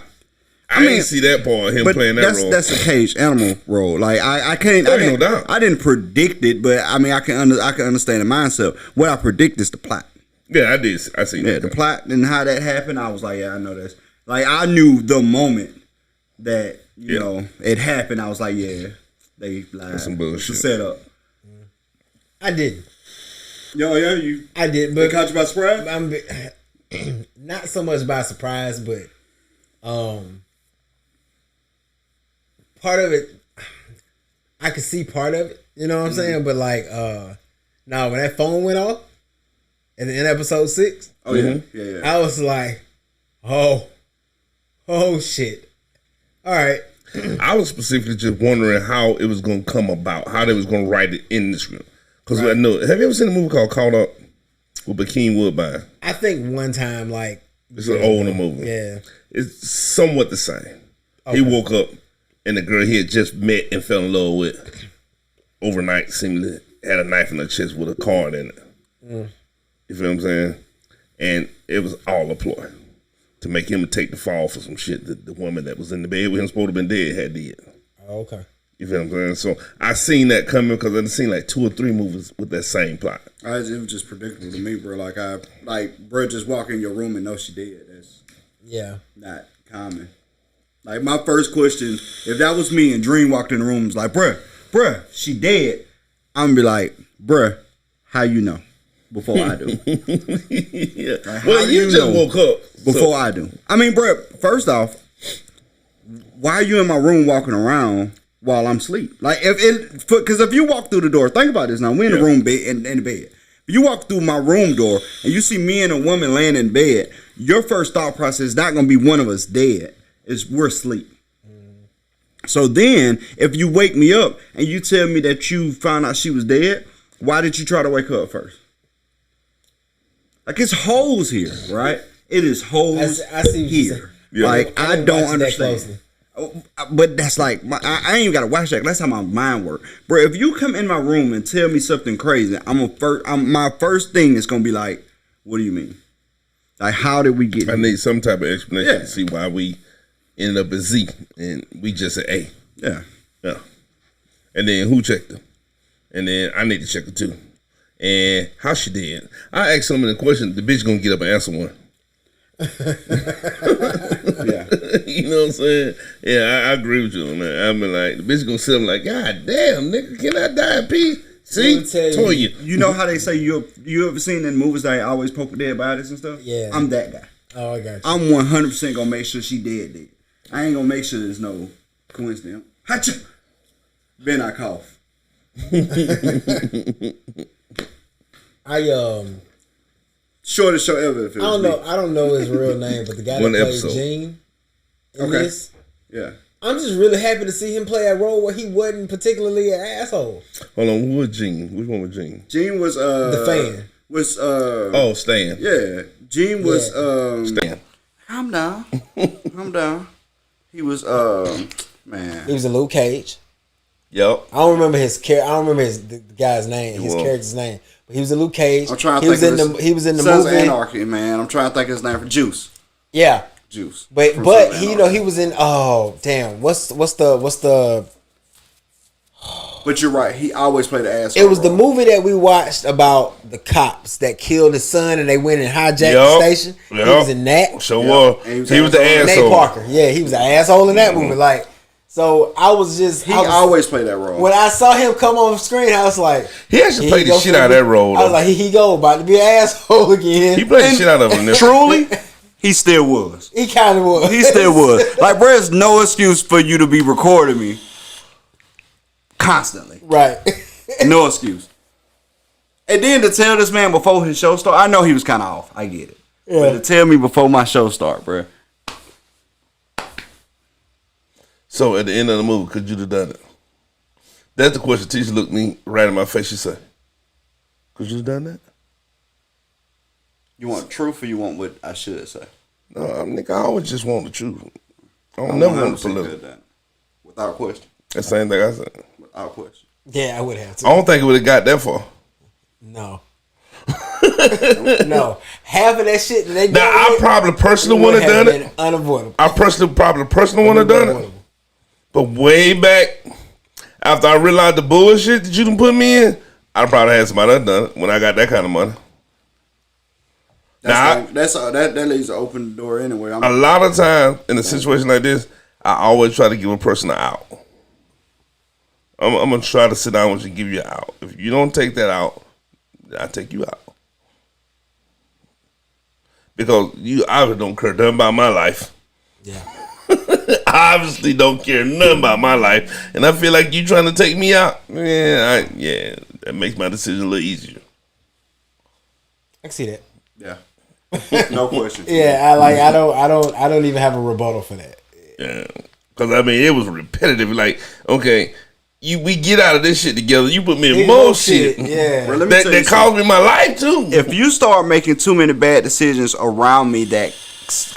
I didn't see that part of him playing that role. That's a caged animal role. Like I no doubt. I didn't predict it, but I mean I can understand the mindset. What I predict is the plot. Yeah, I did. I see that. Yeah, the plot and how that happened. I was like, yeah, I know this. Like I knew the moment that you know it happened. I was like, yeah, they lied. That's some bullshit. It's a setup. I didn't. I did, but they caught you by surprise. I'm not so much by surprise, but part of it, I could see part of it. You know what I'm saying? But like, when that phone went off in episode 6, yeah, I was like, oh shit. All right. I was specifically just wondering how it was going to come about, how they was going to write it in the script. Because I know, have you ever seen a movie called Caught Up with Hakeem Woodbine? I think one time, like, it's an older movie. Yeah, it's somewhat the same. Okay. He woke up and the girl he had just met and fell in love with overnight seemingly had a knife in her chest with a card in it. You feel what I'm saying? And it was all a ploy to make him take the fall for some shit that the woman that was in the bed with him supposed to have been dead had did. Oh, okay. You feel what I'm saying? So I seen that coming because I've seen like 2 or 3 movies with that same plot. It was just predictable to me, bro. Bro, just walk in your room and know she dead. That's not common. Like my first question, if that was me and Dream walked in the room, was like, bruh, she dead. I'm gonna be like, bruh, how you know? Before I do. Yeah. Like, well, you just woke up before I do. I mean, bruh, first off, why are you in my room walking around while I'm asleep? Like, because if you walk through the door, think about this now. We're in the room in the bed. If you walk through my room door and you see me and a woman laying in bed, your first thought process is not going to be one of us dead. It's we're asleep. So then, if you wake me up and you tell me that you found out she was dead, why did you try to wake her up first? Like, it's holes here, right? It is holes I see what here. Yeah. Like, I don't understand. But that's like, I ain't even got to watch that. That's how my mind works. Bro, if you come in my room and tell me something crazy, my first thing is going to be like, what do you mean? Like, how did we get here? I need some type of explanation to see why we ended up at Z and we just said A. Yeah. Yeah. And then who checked her? And then I need to check her too. And how she did. I asked so many questions, the bitch gonna get up and answer one. Yeah. You know what I'm saying? Yeah, I agree with you on that. I mean, like, the bitch gonna sit up like, God damn, nigga, can I die in peace? See? Told you. You know how they say you ever seen in movies that always poke dead bodies and stuff? Yeah. I'm that guy. Oh, I got you. I'm 100% gonna make sure she dead. I ain't gonna make sure there's no coincidence. Hacha! Then I cough. Shortest show ever. If it was I don't know his real name, but the guy that played Gene in this. Yeah. I'm just really happy to see him play a role where he wasn't particularly an asshole. Hold on, who was Gene? Which one was Gene? Gene was the fan. Was Stan. Yeah. Gene was Stan. I'm down. He was man. He was in Luke Cage. Yep. I don't remember the guy's name, his character's name. But he was in Luke Cage. I'm trying to he was in the Sons movie of Anarchy, man. I'm trying to think of his name for Juice. Yeah. Juice. But he he was in what's the But you're right. He always played the asshole. It was the movie that we watched about the cops that killed his son and they went and hijacked the station. He was in that. Sure was. He was the asshole. Nate Parker. Yeah, he was an asshole in that movie. Like, So I was just He always play that role. When I saw him come on screen, I was like, he actually played the shit out of that role. I was like, here he go, about to be an asshole again. He played the shit out of him. Truly, he still was. He kind of was. He still was. Like, bro, there's no excuse for you to be recording me constantly. Right. No excuse. And then to tell this man before his show start, I know he was kind of off. I get it. Yeah. But to tell me before my show start, bro. So at the end of the movie, could you have done it? That's the question. Teacher looked me right in my face. She said, could you have done that? You want truth or you want what I should say? No, nigga, I always just want the truth. I don't never want the political. Without question. That's the same thing I said. Without question. Yeah, I would have to. I don't think it would have got that far. No. No. Half of that shit that they did. Now, I probably personally would have done it. Unavoidable. I probably would have done it. But way back, after I realized the bullshit that you done put me in, I probably had somebody else done it when I got that kind of money. That leaves an open door anyway. A lot of times in a situation like this, I always try to give a person an out. I'm gonna try to sit down with you and give you an out. If you don't take that out, I take you out. Because you obviously don't care nothing about my life. Yeah. I obviously don't care nothing about my life. And I feel like you trying to take me out. That makes my decision a little easier. I can see that. Yeah. No question. Yeah, I don't even have a rebuttal for that. Yeah. Cause I mean it was repetitive. Like, okay, we get out of this shit together. You put me in more shit. Yeah. Bro, that cost me my life too. If you start making too many bad decisions around me that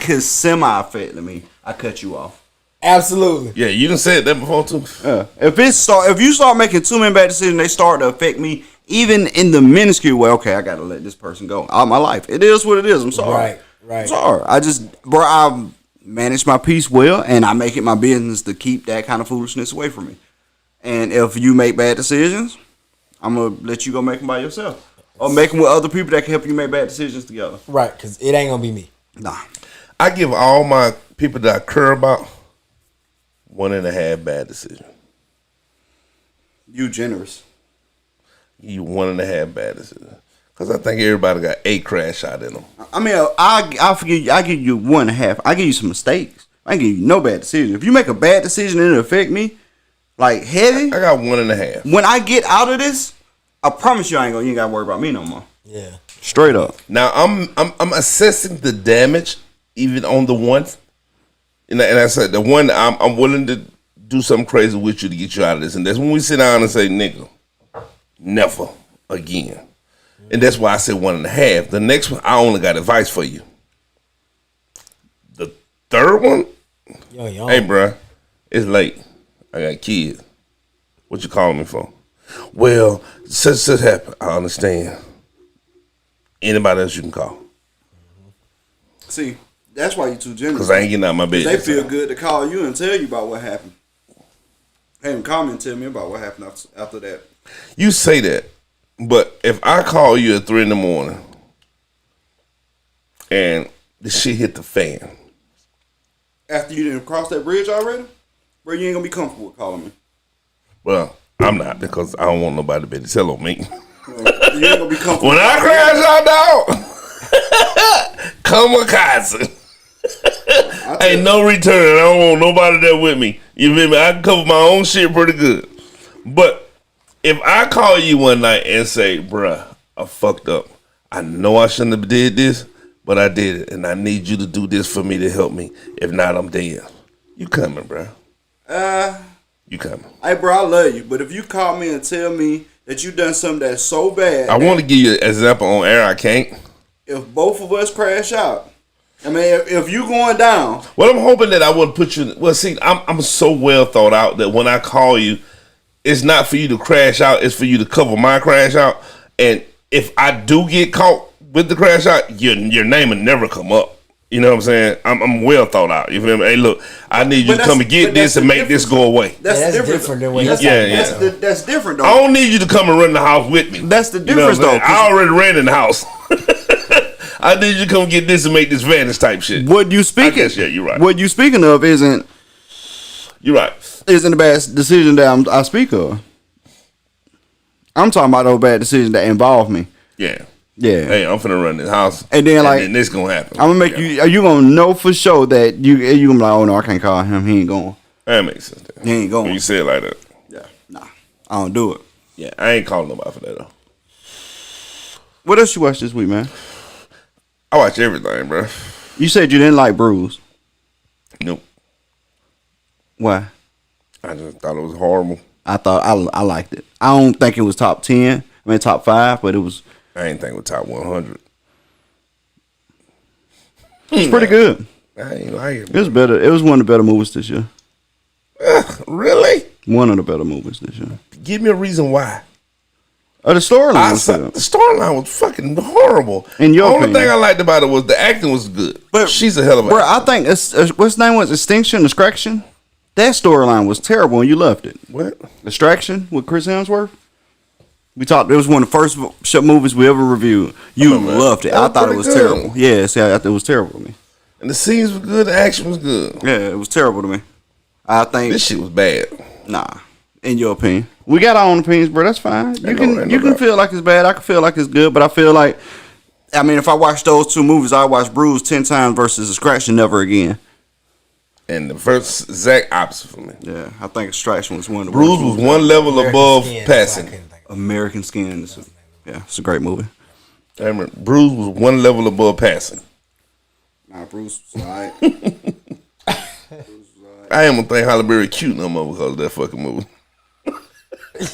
could semi-affect me, I cut you off. Absolutely. Yeah, you done said that before too. Yeah. If you start making too many bad decisions, they start to affect me, even in the minuscule way. Okay, I gotta let this person go out of my life. It is what it is. I'm sorry. Right. I'm sorry. I manage my peace well, and I make it my business to keep that kind of foolishness away from me. And if you make bad decisions, I'm gonna let you go make them by yourself, or make them with other people that can help you make bad decisions together. Right, because it ain't gonna be me. Nah. I give all my people that I care about 1.5 bad decisions. You generous. You 1.5 bad decisions. Because I think everybody got a crash out in them. I mean, I forgive you. I give you 1.5. I give you some mistakes. I give you no bad decision. If you make a bad decision and it affect me, like heavy, I got 1.5. When I get out of this, I promise you, you ain't got to worry about me no more. Yeah. Straight up. Now I'm assessing the damage even on the one, and I said the one I'm willing to do something crazy with you to get you out of this, and that's when we sit down and say, nigga, never again. And that's why I said 1.5. The next one, I only got advice for you. The third one, hey, bruh, it's late. I got kids. What you calling me for? Well, such happened. I understand. Anybody else you can call. See, that's why you too generous. Because I ain't getting out my bed. They feel good to call you and tell you about what happened. Hey, call me and tell me about what happened after that. You say that. But if I call you at 3 a.m. and the shit hit the fan. After you didn't cross that bridge already? Bro, you ain't gonna be comfortable with calling me. Well, I'm not, because I don't want nobody to be able to tell on me. You ain't gonna be comfortable. When I crash out, dog, kamikaze. Ain't no return. I don't want nobody there with me. You feel me? I can cover my own shit pretty good. But if I call you one night and say, bruh, I fucked up. I know I shouldn't have did this, but I did it. And I need you to do this for me to help me. If not, I'm dead. You coming, bruh. You coming. Hey, bro, I love you. But if you call me and tell me that you done something that's so bad. I want to give you an example on air. I can't. If both of us crash out. I mean, if you going down. Well, I'm hoping that I wouldn't put you. Well, see, I'm so well thought out that when I call you, it's not for you to crash out. It's for you to cover my crash out. And if I do get caught with the crash out, your name will never come up. You know what I'm saying? I'm well thought out. You feel me? Hey, look, I need you to come and get this and make this go away. That's different than what that's different, though. I don't need you to come and run the house with me. That's the difference, though. I already ran in the house. I need you to come get this and make this vanish type shit. What you speaking? Yeah, you're right. What you speaking of isn't You're right. isn't the bad decision that I speak of. I'm talking about those bad decisions that involve me. Yeah. Yeah. Hey, I'm finna run this house, And then like this gonna happen. I'm gonna make you. Are you gonna know for sure that you gonna be like, oh no, I can't call him. He ain't going. That makes sense. He ain't going. When you say it like that. Yeah. Nah, I don't do it. Yeah, I ain't calling nobody for that though. What else you watched this week, man? I watch everything, bro. You said you didn't like Bruise. Nope. Why? I just thought it was horrible. I thought I liked it. I don't think it was top 10. I mean top 5, but it was. I ain't think it was top 100. It's pretty good. I ain't like it. It was better. It was one of the better movies this year. Really? One of the better movies this year. Give me a reason why. The storyline was The good. storyline was fucking horrible. In your The only opinion. thing I liked about it was the acting was good. But she's a hell of a Bro, actor. I think what's his name was Extinction, Distraction. That storyline was terrible and you loved it. What? Distraction with Chris Hemsworth. We talked. It was one of the first movies we ever reviewed. You loved it. I thought it was pretty good. terrible. Yeah, see, I thought it was terrible to me. And the scenes were good, the action was good. Yeah, it was terrible to me. I think This shit was bad. nah. In your opinion, we got our own opinions, bro. That's fine. You Ain't can no doubt. feel like it's bad. I can feel like it's good, but I feel like, I mean, if I watch those two movies, I watch Bruise 10 times versus Distraction never again. And the first exact opposite for me. Yeah, I think Distraction was one of the Bruce was one level above Skin, passing. I couldn't think of it. American Skin. Yeah, it's a great movie. I remember Bruce was one level above passing. Nah, Bruce was alright. I ain't gonna think Halle Berry cute no more because of that fucking movie.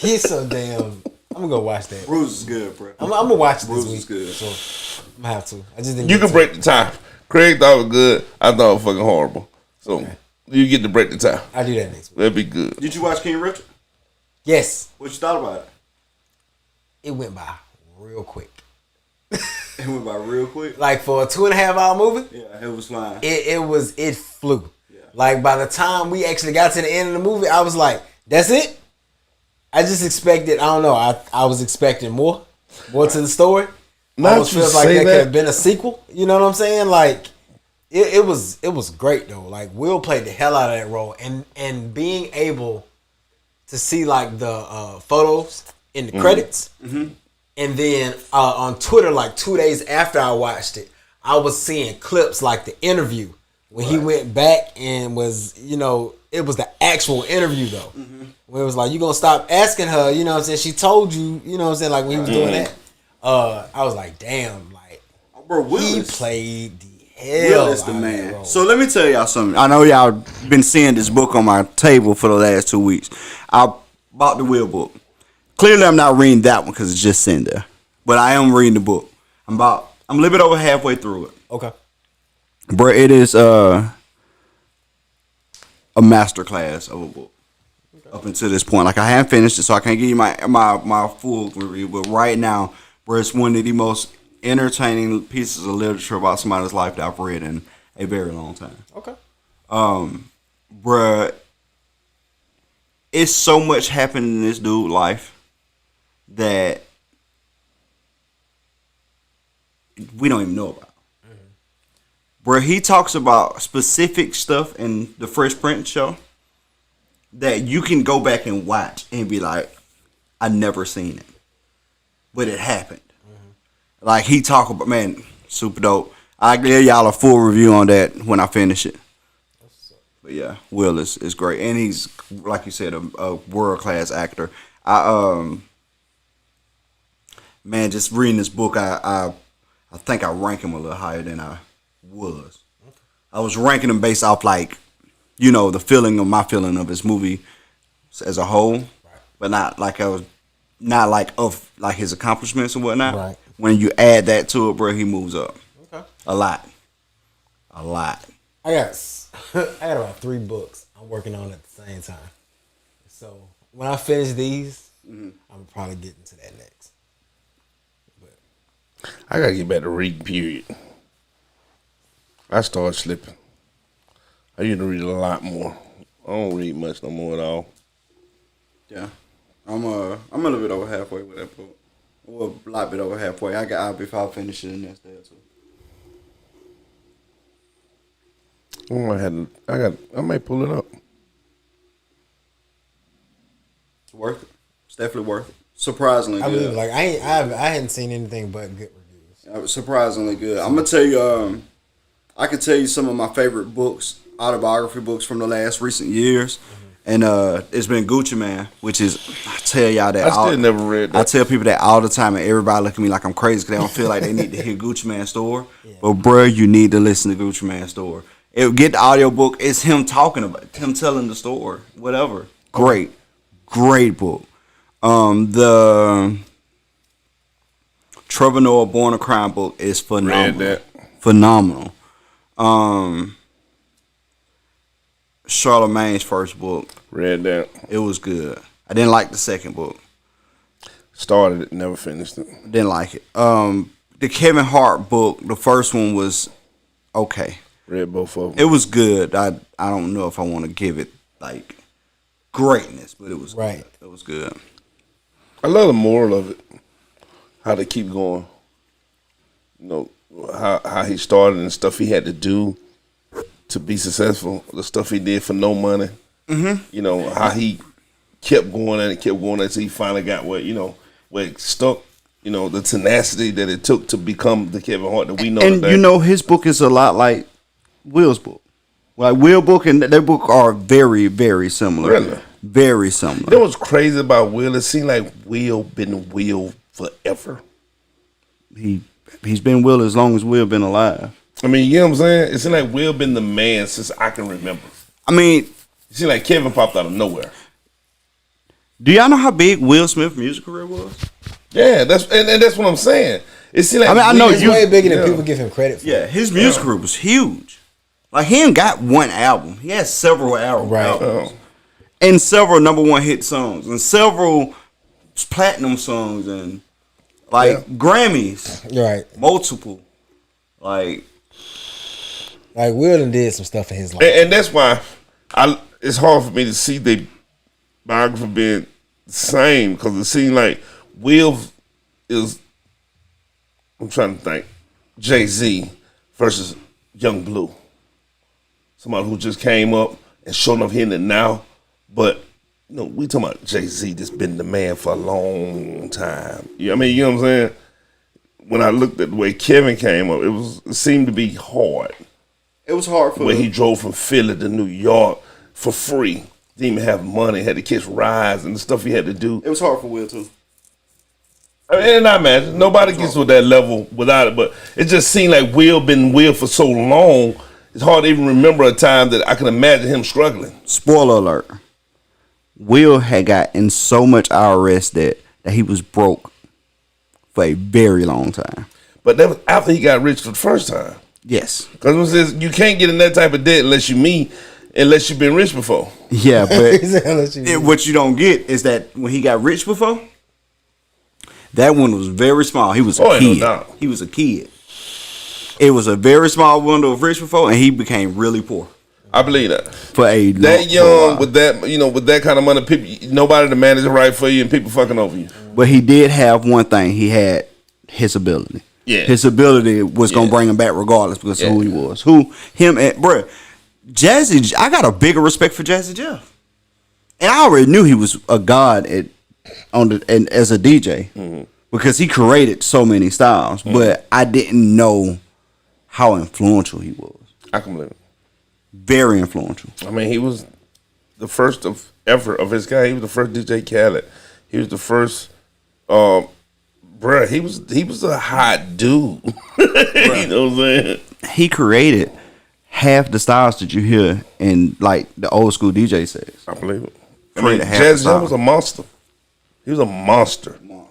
He's so damn. I'm gonna go watch that. Bruce is good, bro. I'm gonna watch it Bruce this is week. good. So I'm gonna have to. I just didn't. You get can to break the tie. Craig thought it was good. I thought it was fucking horrible. So you get to break the tie. I'll do that next week. That'd be good. Did you watch King Richard? Yes, What you thought about it? it went by real quick. It went by real quick. Like for a 2.5 hour movie, Yeah, it was flying. it flew. Like by the time we actually got to the end of the movie, I was like, "That's it." I just expected. I don't know. I was expecting more to the story. Now Almost you feels like say there that- could have been a sequel. You know what I'm saying? Like it was great though. Like Will played the hell out of that role, and being able to see like the photos in the credits, and then on Twitter like 2 days after I watched it, I was seeing clips like the interview when he went back and was, you know, it was the actual interview though. Where it was like, you gonna stop asking her, you know what I'm saying? She told you, you know what I'm saying? Like when he was doing that. I was like, damn, like Bro, Will he is, played the hell Will is the out of that man. role. So let me tell y'all something. I know y'all been seeing this book on my table for the last 2 weeks. I bought the Will book. Clearly, I'm not reading that one because it's just sitting there. But I am reading the book. I'm a little bit over halfway through it. Okay. Bro, it is a masterclass of a book. Up until this point, like I haven't finished it, so I can't give you my full review. But right now, bro, it's one of the most entertaining pieces of literature about somebody's life that I've read in a very long time. Okay. Bruh, it's so much happening in this dude's life that we don't even know about. Bruh, he talks about specific stuff in the Fresh Prince show that you can go back and watch and be like, I never seen it, but it happened. Like he talk about, man, super dope. I give y'all a full review on that when I finish it. But yeah, Will is great, and he's like you said, a world class actor. Man, just reading this book, I think I rank him a little higher than I was. I was ranking him based off like, you know, my feeling of his movie as a whole, but not like of his accomplishments and whatnot. Right. When you add that to it, bro, he moves up. Okay. A lot. I got about 3 books I'm working on at the same time. So when I finish these, I'm probably getting to that next. But I gotta get back to reading, period. I started slipping. I used to read a lot more. I don't read much no more at all. Yeah. I'm a little bit over halfway with that book. Well, a lot bit over halfway. I'll finish it the next day or two. I might pull it up. worth it. It's definitely worth it. Surprisingly I good. believe like I hadn't seen anything but good reviews. Surprisingly good. I'm gonna tell you. I can tell you some of my favorite books, autobiography books from the last recent years, and it's been Gucci Man, which is I tell y'all that I still never read that. I tell people that all the time, and everybody look at me like I'm crazy because they don't feel like they need to hear Gucci Man's story. Yeah. But bruh, you need to listen to Gucci Man's story. Get the audio book. It's him talking about him telling the story. Whatever. Great book. The Trevor Noah Born a Crime book is phenomenal. Read that. Phenomenal. Charlemagne's first book. Read that. It was good. I didn't like the second book. Started it, never finished it. Didn't like it. The Kevin Hart book, the first one was okay. Read both of them. It was good. I don't know if I want to give it like greatness, but it was right. Good. It was good. I love the moral of it. How they keep going. You know, how he started and stuff he had to do to be successful. The stuff he did for no money. Mm-hmm. You know, how he kept going until he finally got where it stuck. You know, the tenacity that it took to become the Kevin Hart that we know and today. You know, his book is a lot like Will's book. Like Will's book and their book are very, very similar. Really? Very similar. You know what's crazy about Will? It seemed like Will been Will forever. He's been Will as long as Will been alive. I mean, you know what I'm saying? It seemed like Will been the man since I can remember. I mean, it seemed like Kevin popped out of nowhere. Do y'all know how big Will Smith's music career was? Yeah, that's what I'm saying. It seemed like I know it's way bigger than people give him credit for. Yeah, his music career was huge. Like he ain't got one album. He has several albums. Oh. And several number one hit songs and several platinum songs and Grammys. Right. Multiple. Like Will done did some stuff in his life. And that's why it's hard for me to see the biography being the same because it seems like Will is, I'm trying to think, Jay-Z versus Young Blue. Somebody who just came up and showing up hitting it now. But, we talking about Jay-Z that's been the man for a long time. I mean, you know what I'm saying? When I looked at the way Kevin came up, it seemed to be hard. It was hard for him. He drove from Philly to New York for free. Didn't even have money, had to catch rides and the stuff he had to do. It was hard for Will too. I mean, and I imagine nobody gets to that level without it, but it just seemed like Will been Will for so long. It's hard to even remember a time that I can imagine him struggling. Spoiler alert. Will had got in so much IRS debt that he was broke for a very long time. But that was after he got rich for the first time. Yes. Because you can't get in that type of debt unless you've been rich before. Yeah, but what you don't get is that when he got rich before, that one was very small. He was a kid. No. He was a kid. It was a very small window of rich before, and he became really poor. I believe that. That young with that kind of money, people, nobody to manage it right for you, and people fucking over you. But he did have one thing. He had his ability. Yeah, his ability was gonna bring him back regardless because of who he was. Jazzy. I got a bigger respect for Jazzy Jeff, and I already knew he was a god as a DJ because he created so many styles. But I didn't know how influential he was. I can believe it. Very influential. I mean, he was the first ever of his guy. He was the first DJ Khaled. He was the first. He was a hot dude. You know what I'm saying? He created half the styles that you hear in like the old school DJ sets. I believe it. Jazzy Jeff was a monster. He was a monster. And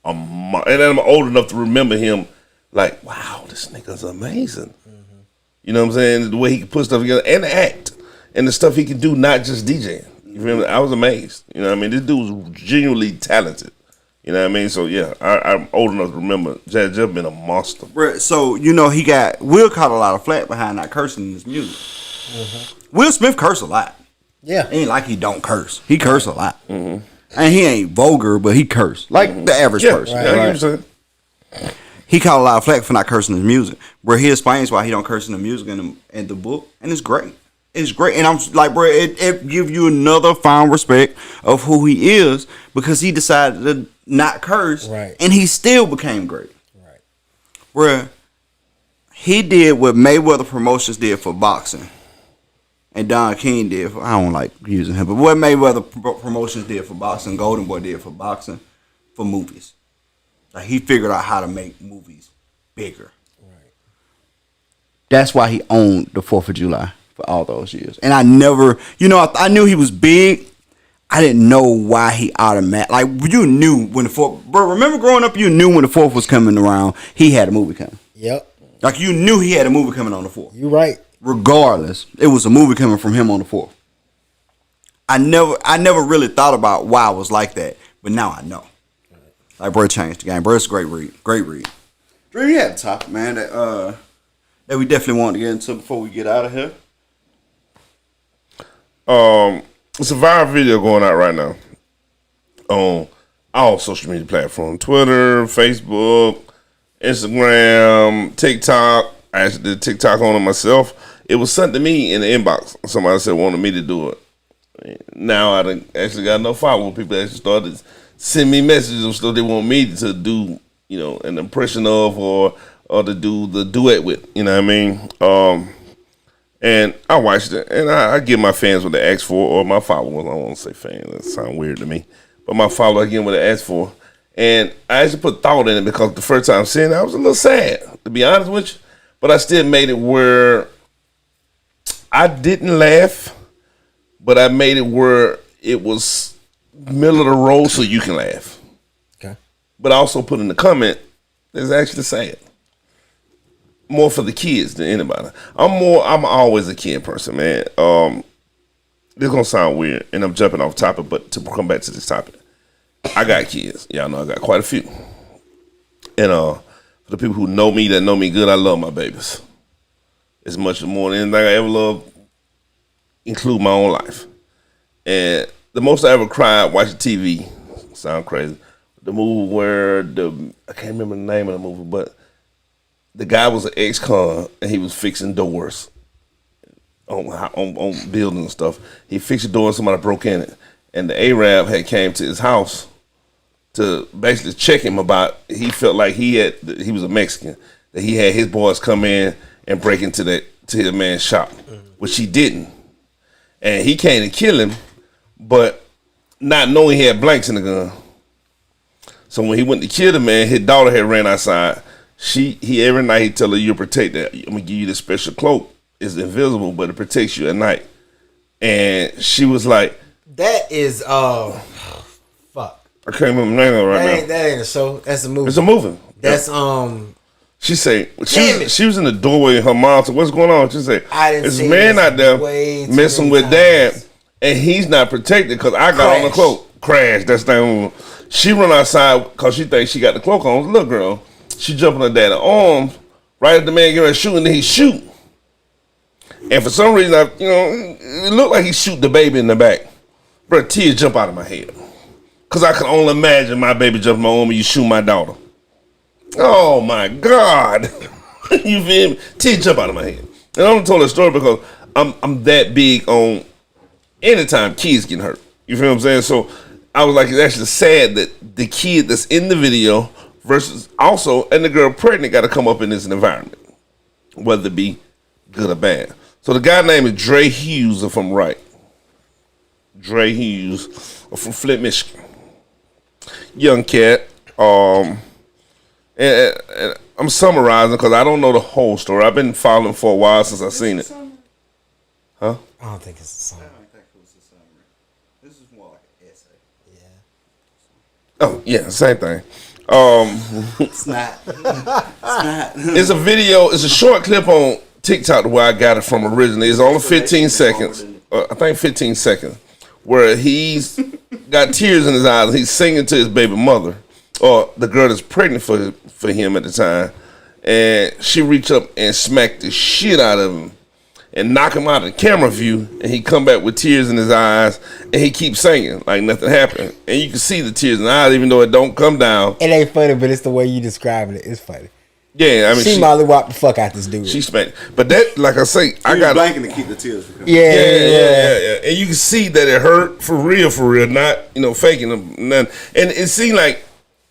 I'm old enough to remember him. Like, wow, this nigga's amazing. You know what I'm saying? The way he can put stuff together and act. And the stuff he can do, not just DJing. You feel me? I was amazed. You know what I mean? This dude was genuinely talented. You know what I mean? So, yeah, I'm old enough to remember Jazzy Jeff been a monster. So, Will caught a lot of flack behind not cursing in his music. Will Smith curse a lot. Yeah. Ain't like he don't curse. He curse a lot. And he ain't vulgar, but he curse. Like the average person. Right. Yeah, right. He caught a lot of flack for not cursing his music. Where he explains why he don't curse in the music and the book, and it's great. It's great, and I'm like, bro, it give you another fine respect of who he is because he decided to not curse, Right. and he still became great. Right. Bro, he did what Mayweather Promotions did for boxing, and Don King did. I don't like using him, but what Mayweather Promotions did for boxing, Golden Boy did for boxing, for movies. Like he figured out how to make movies bigger. Right. That's why he owned the 4th of July for all those years. And I never, I knew he was big. I didn't know why he automatic. Like, you knew when the 4th, bro, remember growing up, you knew when the 4th was coming around, he had a movie coming. Yep. Like, you knew he had a movie coming on the 4th. You right. Regardless, it was a movie coming from him on the 4th. I never really thought about why I was like that, but now I know. Like, bro, changed the game. Bro, it's a great read. Great read. Drew, you had a topic, man, that we definitely want to get into before we get out of here. It's a viral video going out right now on all social media platforms: Twitter, Facebook, Instagram, TikTok. I actually did TikTok on it myself. It was sent to me in the inbox. Somebody said wanted me to do it. Now I done actually got no follow. People actually started to send me messages of stuff they want me to do, an impression of or to do the duet with. You know what I mean? And I watched it, and I give my fans what they ask for, or my followers. I don't want to say fans. That sounds weird to me. But my followers, again, what they ask for. And I actually put thought in it because the first time seeing it, I was a little sad, to be honest with you. But I still made it where I didn't laugh, but I made it where it was middle of the road so you can laugh. Okay. But I also put in the comment, it's actually sad. More for the kids than anybody. I'm always a kid person, man. This gonna sound weird, and I'm jumping off topic, but to come back to this topic, I got kids. Y'all know I got quite a few. And for the people who know me, that know me good, I love my babies. As much more than anything I ever loved, include my own life. And the most I ever cried watching TV, sound crazy, the movie where I can't remember the name of the movie, but the guy was an ex-con and he was fixing doors on buildings and stuff. He fixed the door and somebody broke in it. And the Arab had came to his house to basically check him about, he felt like he was a Mexican, that he had his boys come in and break into the man's shop, which he didn't. And he came to kill him, but not knowing he had blanks in the gun. So when he went to kill the man, his daughter had ran outside. He every night he tell her, "You're protected. I'm gonna give you this special cloak. It's invisible, but it protects you at night." And she was like, "That is fuck. I can't remember the name of it right now. That ain't a show. That's a movie. It's a movie. That's She say she was in the doorway. And her mom said, "What's going on?" She said, "There's a man out there messing with Dad, and he's not protected because I got on the cloak." Crash. That's the thing. She run outside because she thinks she got the cloak on. Little girl. She jump on her dad's arms, right at the man getting ready to shoot, and then he shoot. And for some reason, it looked like he shoot the baby in the back. Bro, tears jump out of my head. Because I can only imagine my baby jump in my arm and you shoot my daughter. Oh, my God. You feel me? Tears jump out of my head. And I only told that story because I'm that big on anytime kids getting hurt. You feel what I'm saying? So I was like, it's actually sad that the kid that's in the video versus also, and the girl pregnant got to come up in this environment, whether it be good or bad. So the guy named is Dre Hughes, if I'm right. Dre Hughes, from Flint, Michigan. Young cat. And I'm summarizing because I don't know the whole story. I've been following for a while since I've seen it. Huh? I don't think it's a summary. I think it was a summary. This is more like an essay. Yeah. Oh, yeah, same thing. It's not. It's a video. It's a short clip on TikTok where I got it from originally. It's only 15 seconds. I think 15 seconds. Where he's got tears in his eyes. He's singing to his baby mother, or the girl that's pregnant for him at the time. And she reached up and smacked the shit out of him and knock him out of the camera view. And he come back with tears in his eyes. And he keeps singing like nothing happened. And you can see the tears in the eyes even though it don't come down. It ain't funny, but it's the way you describing it. It's funny. Yeah, I mean, she mollywopped the fuck out this dude. She spanked. But that, like I say, I got blanking to keep the tears. Yeah. And you can see that it hurt for real, not faking them. And it seemed like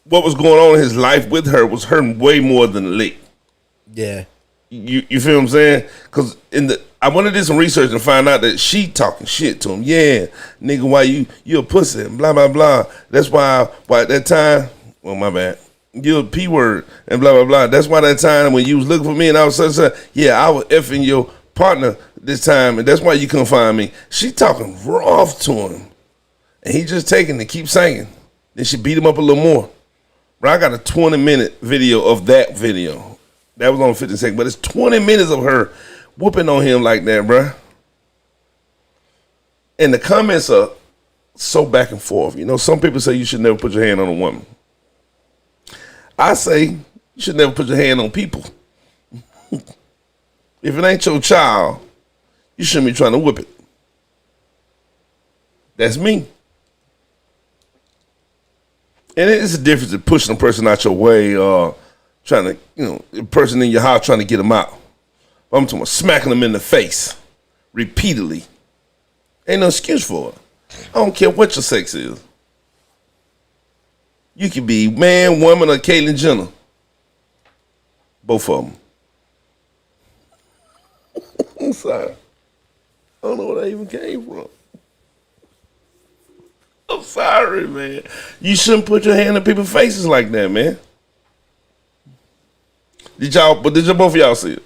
what was going on in his life with her was hurting way more than the lick. Yeah. You feel what I'm saying? Because I want to do some research and find out that she talking shit to him. Yeah, nigga, why you a pussy? Blah blah blah. That's why at that time. Well, my bad. You a P word and blah blah blah. That's why that time when you was looking for me and I was such yeah, I was effing your partner this time and that's why you couldn't find me. She talking rough to him, and he just taking it, keep singing. Then she beat him up a little more. Bro, I got a 20-minute video of that video. That was on 50 seconds, but it's 20 minutes of her whooping on him like that, bro. And the comments are so back and forth. Some people say you should never put your hand on a woman. I say you should never put your hand on people. If it ain't your child, you shouldn't be trying to whip it. That's me. And it's a difference in pushing a person out your way or trying to, a person in your house trying to get them out. I'm talking about smacking them in the face repeatedly. Ain't no excuse for it. I don't care what your sex is. You can be man, woman, or Caitlyn Jenner. Both of them. I'm sorry. I don't know where that even came from. I'm sorry, man. You shouldn't put your hand in people's faces like that, man. Did both of y'all see it?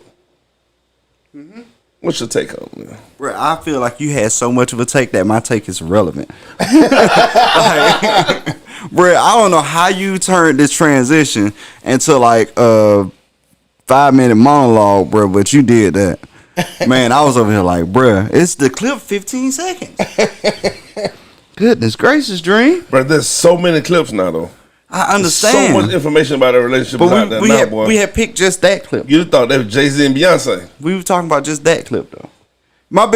Mm-hmm. What's your take on it? Bro, I feel like you had so much of a take that my take is irrelevant. Bro, I don't know how you turned this transition into like a 5-minute monologue, bro, but you did that. Man, I was over here like, bro, it's the clip 15 seconds. Goodness gracious, Dream. Bro, there's so many clips now, though. I understand. So much information about a relationship. But we had picked just that clip. You thought that was Jay-Z and Beyonce. We were talking about just that clip, though. My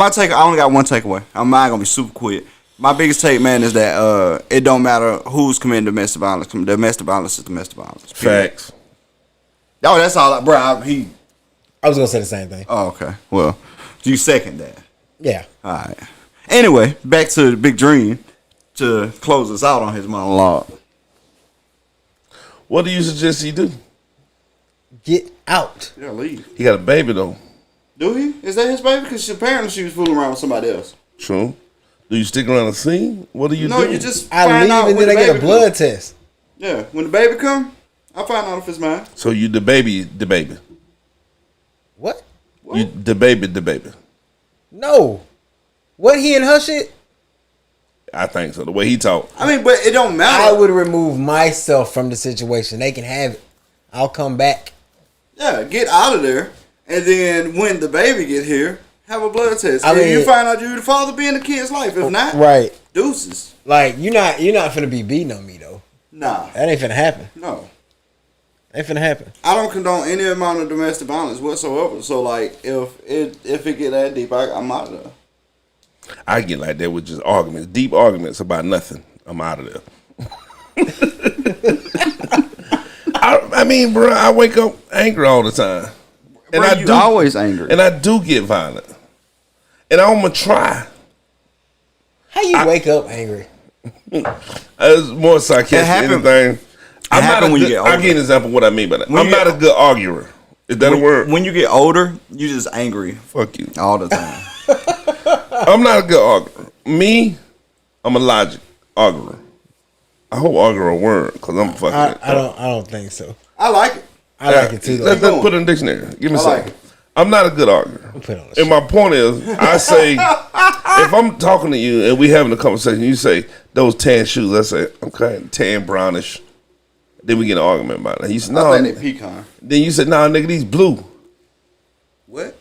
take, I only got one takeaway. I'm not going to be super quick. My biggest take, man, is that it don't matter who's committing domestic violence. Domestic violence is domestic violence. Period. Facts. Oh, that's all. Bro, I was going to say the same thing. Oh, okay. Well, you second that. Yeah. All right. Anyway, back to the Big Dream to close us out on his monologue. What do you suggest he do? Get out. Yeah, leave. He got a baby, though. Do he? Is that his baby? Because apparently she was fooling around with somebody else. True. Do you stick around the scene? What do you do? No, you just I find leave out and when then the I get a baby blood come. test. Yeah, when the baby come, I find out if it's mine. So you the baby. What? You the baby. No. What, he and her shit? I think so. The way he talk. I mean, but it don't matter. I would remove myself from the situation. They can have it. I'll come back. Yeah, get out of there. And then when the baby get here, have a blood test. I mean, you find out you're the father be in the kid's life. If not, right. Deuces. Like, you're not finna be beating on me, though. Nah. That ain't finna happen. No. Ain't finna happen. I don't condone any amount of domestic violence whatsoever. So, like, if it get that deep, I'm out of there. I get like that with just arguments, deep arguments about nothing. I'm out of there. I mean, bro, I wake up angry all the time, and Bro, you always angry, and I do get violent, and I'm gonna try. How you wake up angry? It's more sarcastic than anything. When you get older. I'll give you an example of what I mean by that. I'm not a good arguer. Is that a word? When you get older, you just angry. Fuck you. All the time. I'm not a good arguer. I'm a logic arguer. I hope arguer a word because I'm fucking. I don't think so. I like it. I like it too. Let's put it in the dictionary. Give me something. Like I'm not a good arguer. And my point is, I say, if I'm talking to you and we having a conversation, you say those tan shoes. I say, okay, tan brownish. Then we get an argument about it. You say, no, I think they pecan. Then you said, nah, nigga, these blue. What?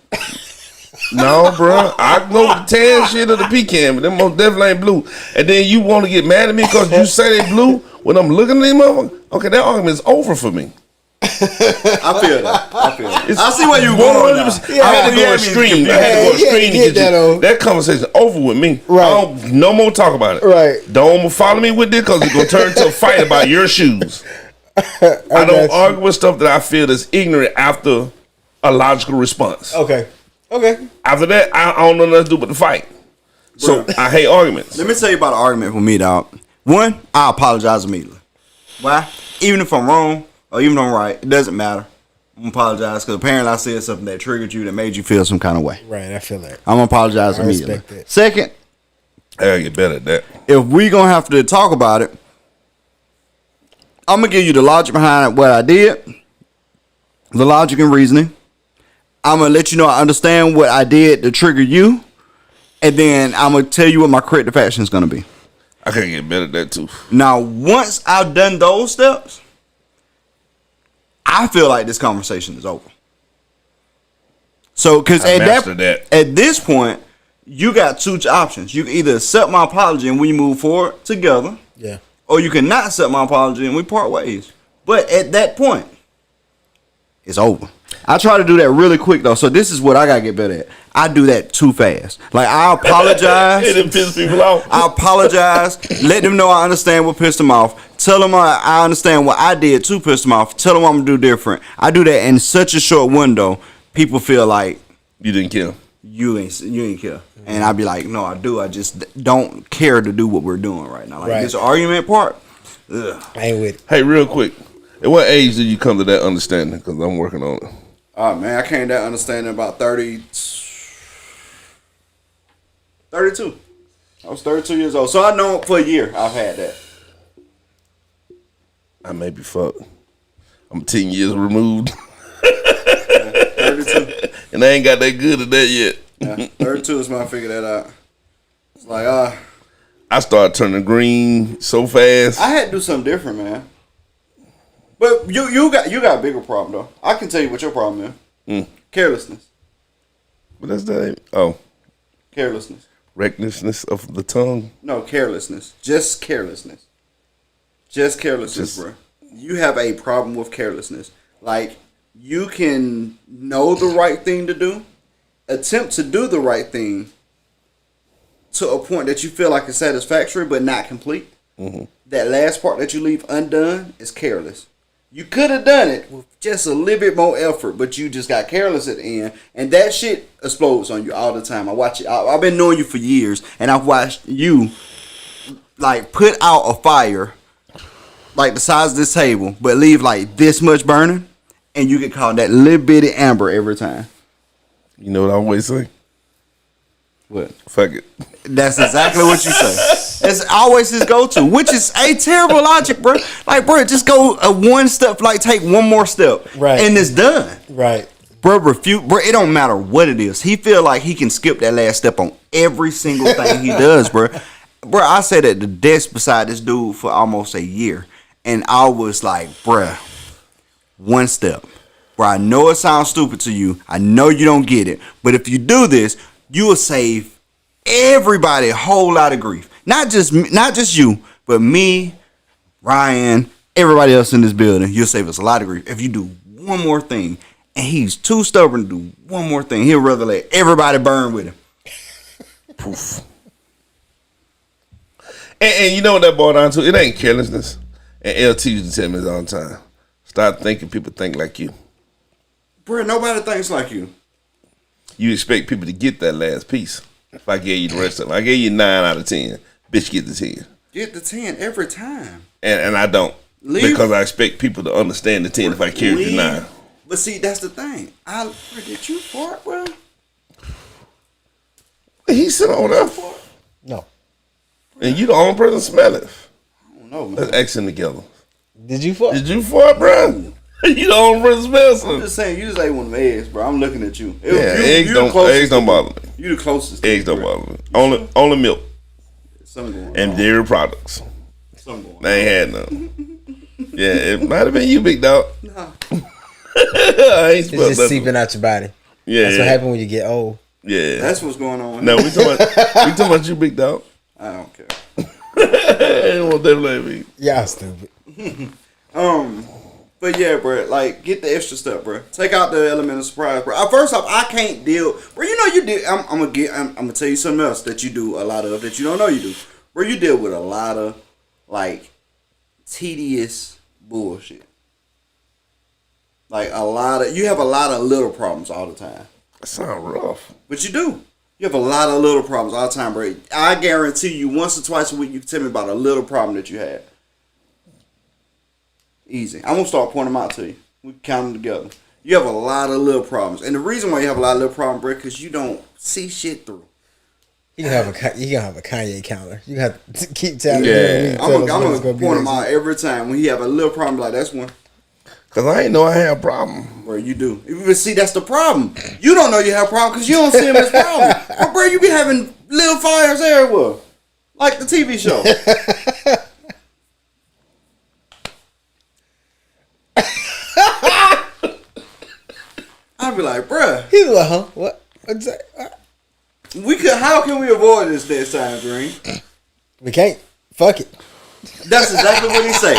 No, bro. I know the tan shit or the pecan, but them most definitely ain't blue. And then you want to get mad at me because you say they blue when I'm looking at them motherfuckers? Okay, that argument is over for me. I feel that. I see where you going. I had to go extreme. To get you. That conversation over with me. Right. No more talk about it. Right. Don't follow me with this because it's going to turn into a fight about your shoes. I don't argue with stuff that I feel is ignorant after a logical response. Okay. After that, I don't know nothing to do but to fight. So I hate arguments. Let me tell you about an argument for me, dog. One, I apologize immediately. Why? Even if I'm wrong or even if I'm right, it doesn't matter. I'm gonna apologize because apparently I said something that triggered you, that made you feel some kind of way. Right, I feel that. I'm gonna apologize immediately. That. Second, I gotta get better at that. if we gonna have to talk about it, I'm gonna give you the logic behind what I did, the logic and reasoning. I'm gonna let you know I understand what I did to trigger you, and then I'm gonna tell you what my corrective action is gonna be. I gotta get better at that too. Now, once I've done those steps, I feel like this conversation is over. So, because at this point, you got two options. You can either accept my apology and we move forward together. Yeah. Or you can not accept my apology and we part ways. But at that point, it's over. I try to do that really quick though. So this is what I gotta get better at. I do that too fast. Like I apologize. It pisses people off. I apologize. Let them know I understand what pissed them off. Tell them I understand what I did to piss them off. Tell them I'm gonna do different. I do that in such a short window. People feel like you didn't kill. You ain't care. And I'd be like, no, I do. I just don't care to do what we're doing right now. Like this argument part. Ugh. I ain't with it. Hey, real quick. At what age did you come to that understanding? Because I'm working on it. Oh, man, I came to that understanding about 32. I was 32 years old. So I know for a year I've had that. I may be fucked. I'm 10 years removed. 32. And I ain't got that good at that yet. Yeah, 32 is when I figured that out. It's like, I started turning green so fast. I had to do something different, man. But you got a bigger problem though. I can tell you what your problem is. Carelessness. But that's that. Oh. Carelessness. Recklessness of the tongue. No, carelessness. Just carelessness. Just carelessness, bro. You have a problem with carelessness. Like, you can know the right thing to do, attempt to do the right thing to a point that you feel like it's satisfactory but not complete. Mm-hmm. That last part that you leave undone is careless. You could have done it with just a little bit more effort, but you just got careless at the end, and that shit explodes on you all the time. I watch it. I've been knowing you for years, and I've watched you like put out a fire like the size of this table, but leave like this much burning, and you get caught that little bitty amber every time. You know what I always say? What? Fuck it. That's exactly what you say. It's always his go-to, which is a terrible logic, bro. Like, bro, just go one step, like take one more step, right, and it's done. Right, bro. Refute, bro. It don't matter what it is. He feel like he can skip that last step on every single thing he does, bro. Bro, I sat at the desk beside this dude for almost a year, and I was like, bro, one step. Bro, I know it sounds stupid to you. I know you don't get it, but if you do this, you will save everybody a whole lot of grief. Not just you, but me, Ryan, everybody else in this building. You'll save us a lot of grief if you do one more thing. And he's too stubborn to do one more thing. He'll rather let everybody burn with him. Poof. And you know what that boiled down to? It ain't carelessness. And LT used to tell me this all the time. Start thinking people think like you. Bro, nobody thinks like you. You expect people to get that last piece. If I gave you the rest of them, I gave you 9 out of 10. Bitch, get the 10. Get the 10 every time. And I don't. Because I expect people to understand the 10 if I carry the 9. But see, that's the thing. Did you fart, bro? He said on that fart. No. And you the only person smell it. I don't know, man. Let's act together. Did you fart? Did you fart, bro? You the only person smell something. I'm just saying, you just ate one of them eggs, bro. I'm looking at you. Eggs don't bother me. You the closest. Eggs don't bother me. Only milk. Something going and on. Dairy products. Something going on. They ain't had none. Yeah, it might have been you, big dog. Nah. I ain't it's just seeping out your body. Yeah, that's what happens when you get old. Yeah, that's what's going on. No, we talking about you, big dog. I don't care. I don't want that to blame me. Y'all stupid. But yeah, bro, like get the extra stuff, bro. Take out the element of surprise, bro. First off, I can't deal, bro. You know you did. I'm gonna tell you something else that you do a lot of that you don't know you do, bro. You deal with a lot of like tedious bullshit. Like you have a lot of little problems all the time. That sounds rough. But you do. You have a lot of little problems all the time, bro. I guarantee you, once or twice a week, you can tell me about a little problem that you had. Easy. I'm gonna start pointing them out to you. We can count them together. You have a lot of little problems, and the reason why you have a lot of little problems, bro, because you don't see shit through. You can have a Kanye counter. You have to keep telling Yeah. I'm gonna point them out every time when you have a little problem. Like that's one. Cause I ain't know I had a problem. Bro, you do. See, that's the problem. You don't know you have a problem because you don't see them as problem. But bro, you be having little fires everywhere, like the TV show. I'd be like, bruh. He's like, huh? What? What's that? How can we avoid this next time, Green? We can't. Fuck it. That's exactly what he say.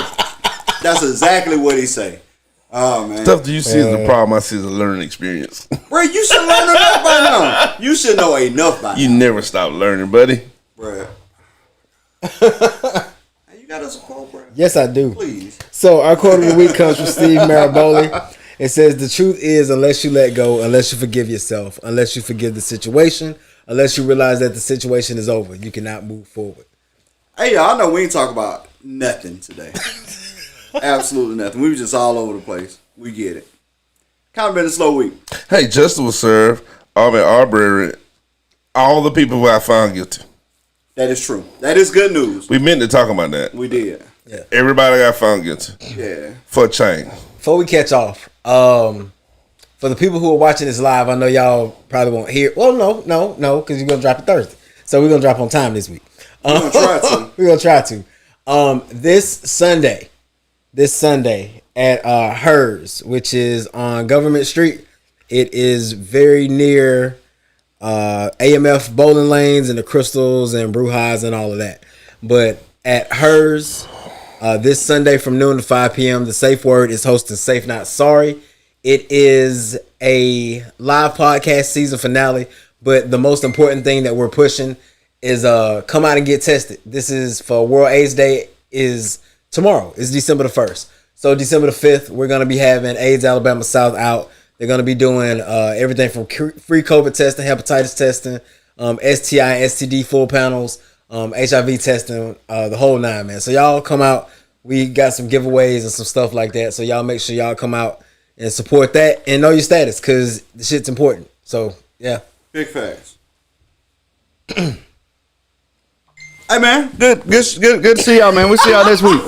That's exactly what he say. Oh man. Stuff that you see as a problem, I see as a learning experience. Bro, you should learn enough by now. You should know enough by now. You never stop learning, buddy. Bro. You got us a quote, bro? Yes, I do. Please. So our quote of the week comes from Steve Maraboli. It says, "The truth is, unless you let go, unless you forgive yourself, unless you forgive the situation, unless you realize that the situation is over, you cannot move forward." Hey, y'all, I know we ain't talk about nothing today. Absolutely nothing. We were just all over the place. We get it. Kind of been a slow week. Hey, justice was served. Auburn Arbery, all the people who I found guilty. That is true. That is good news. We meant to talk about that. We did. Yeah. Everybody got found guilty. Yeah. For a change. Before we catch off, for the people who are watching this live, I know y'all probably won't hear. Well, no, because you're gonna drop it Thursday, so we're gonna drop on time this week. We're gonna try to. We're gonna try to. This Sunday at Hers, which is on Government Street. It is very near AMF bowling lanes and the Crystals and Brujas and all of that. But at Hers, this Sunday from noon to 5 p.m., the Safe Word is hosting Safe Not Sorry. It is a live podcast season finale, but the most important thing that we're pushing is come out and get tested. This is for World AIDS Day is tomorrow. It's December the 1st. So December the 5th, we're going to be having AIDS Alabama South out. They're going to be doing everything from free COVID testing, hepatitis testing, STI, STD full panels, HIV testing, the whole nine, man. So y'all come out. We got some giveaways and some stuff like that. So y'all make sure y'all come out and support that and know your status because the shit's important. So, yeah. Big facts. Hey, man. Good to see y'all, man. We'll see y'all this week.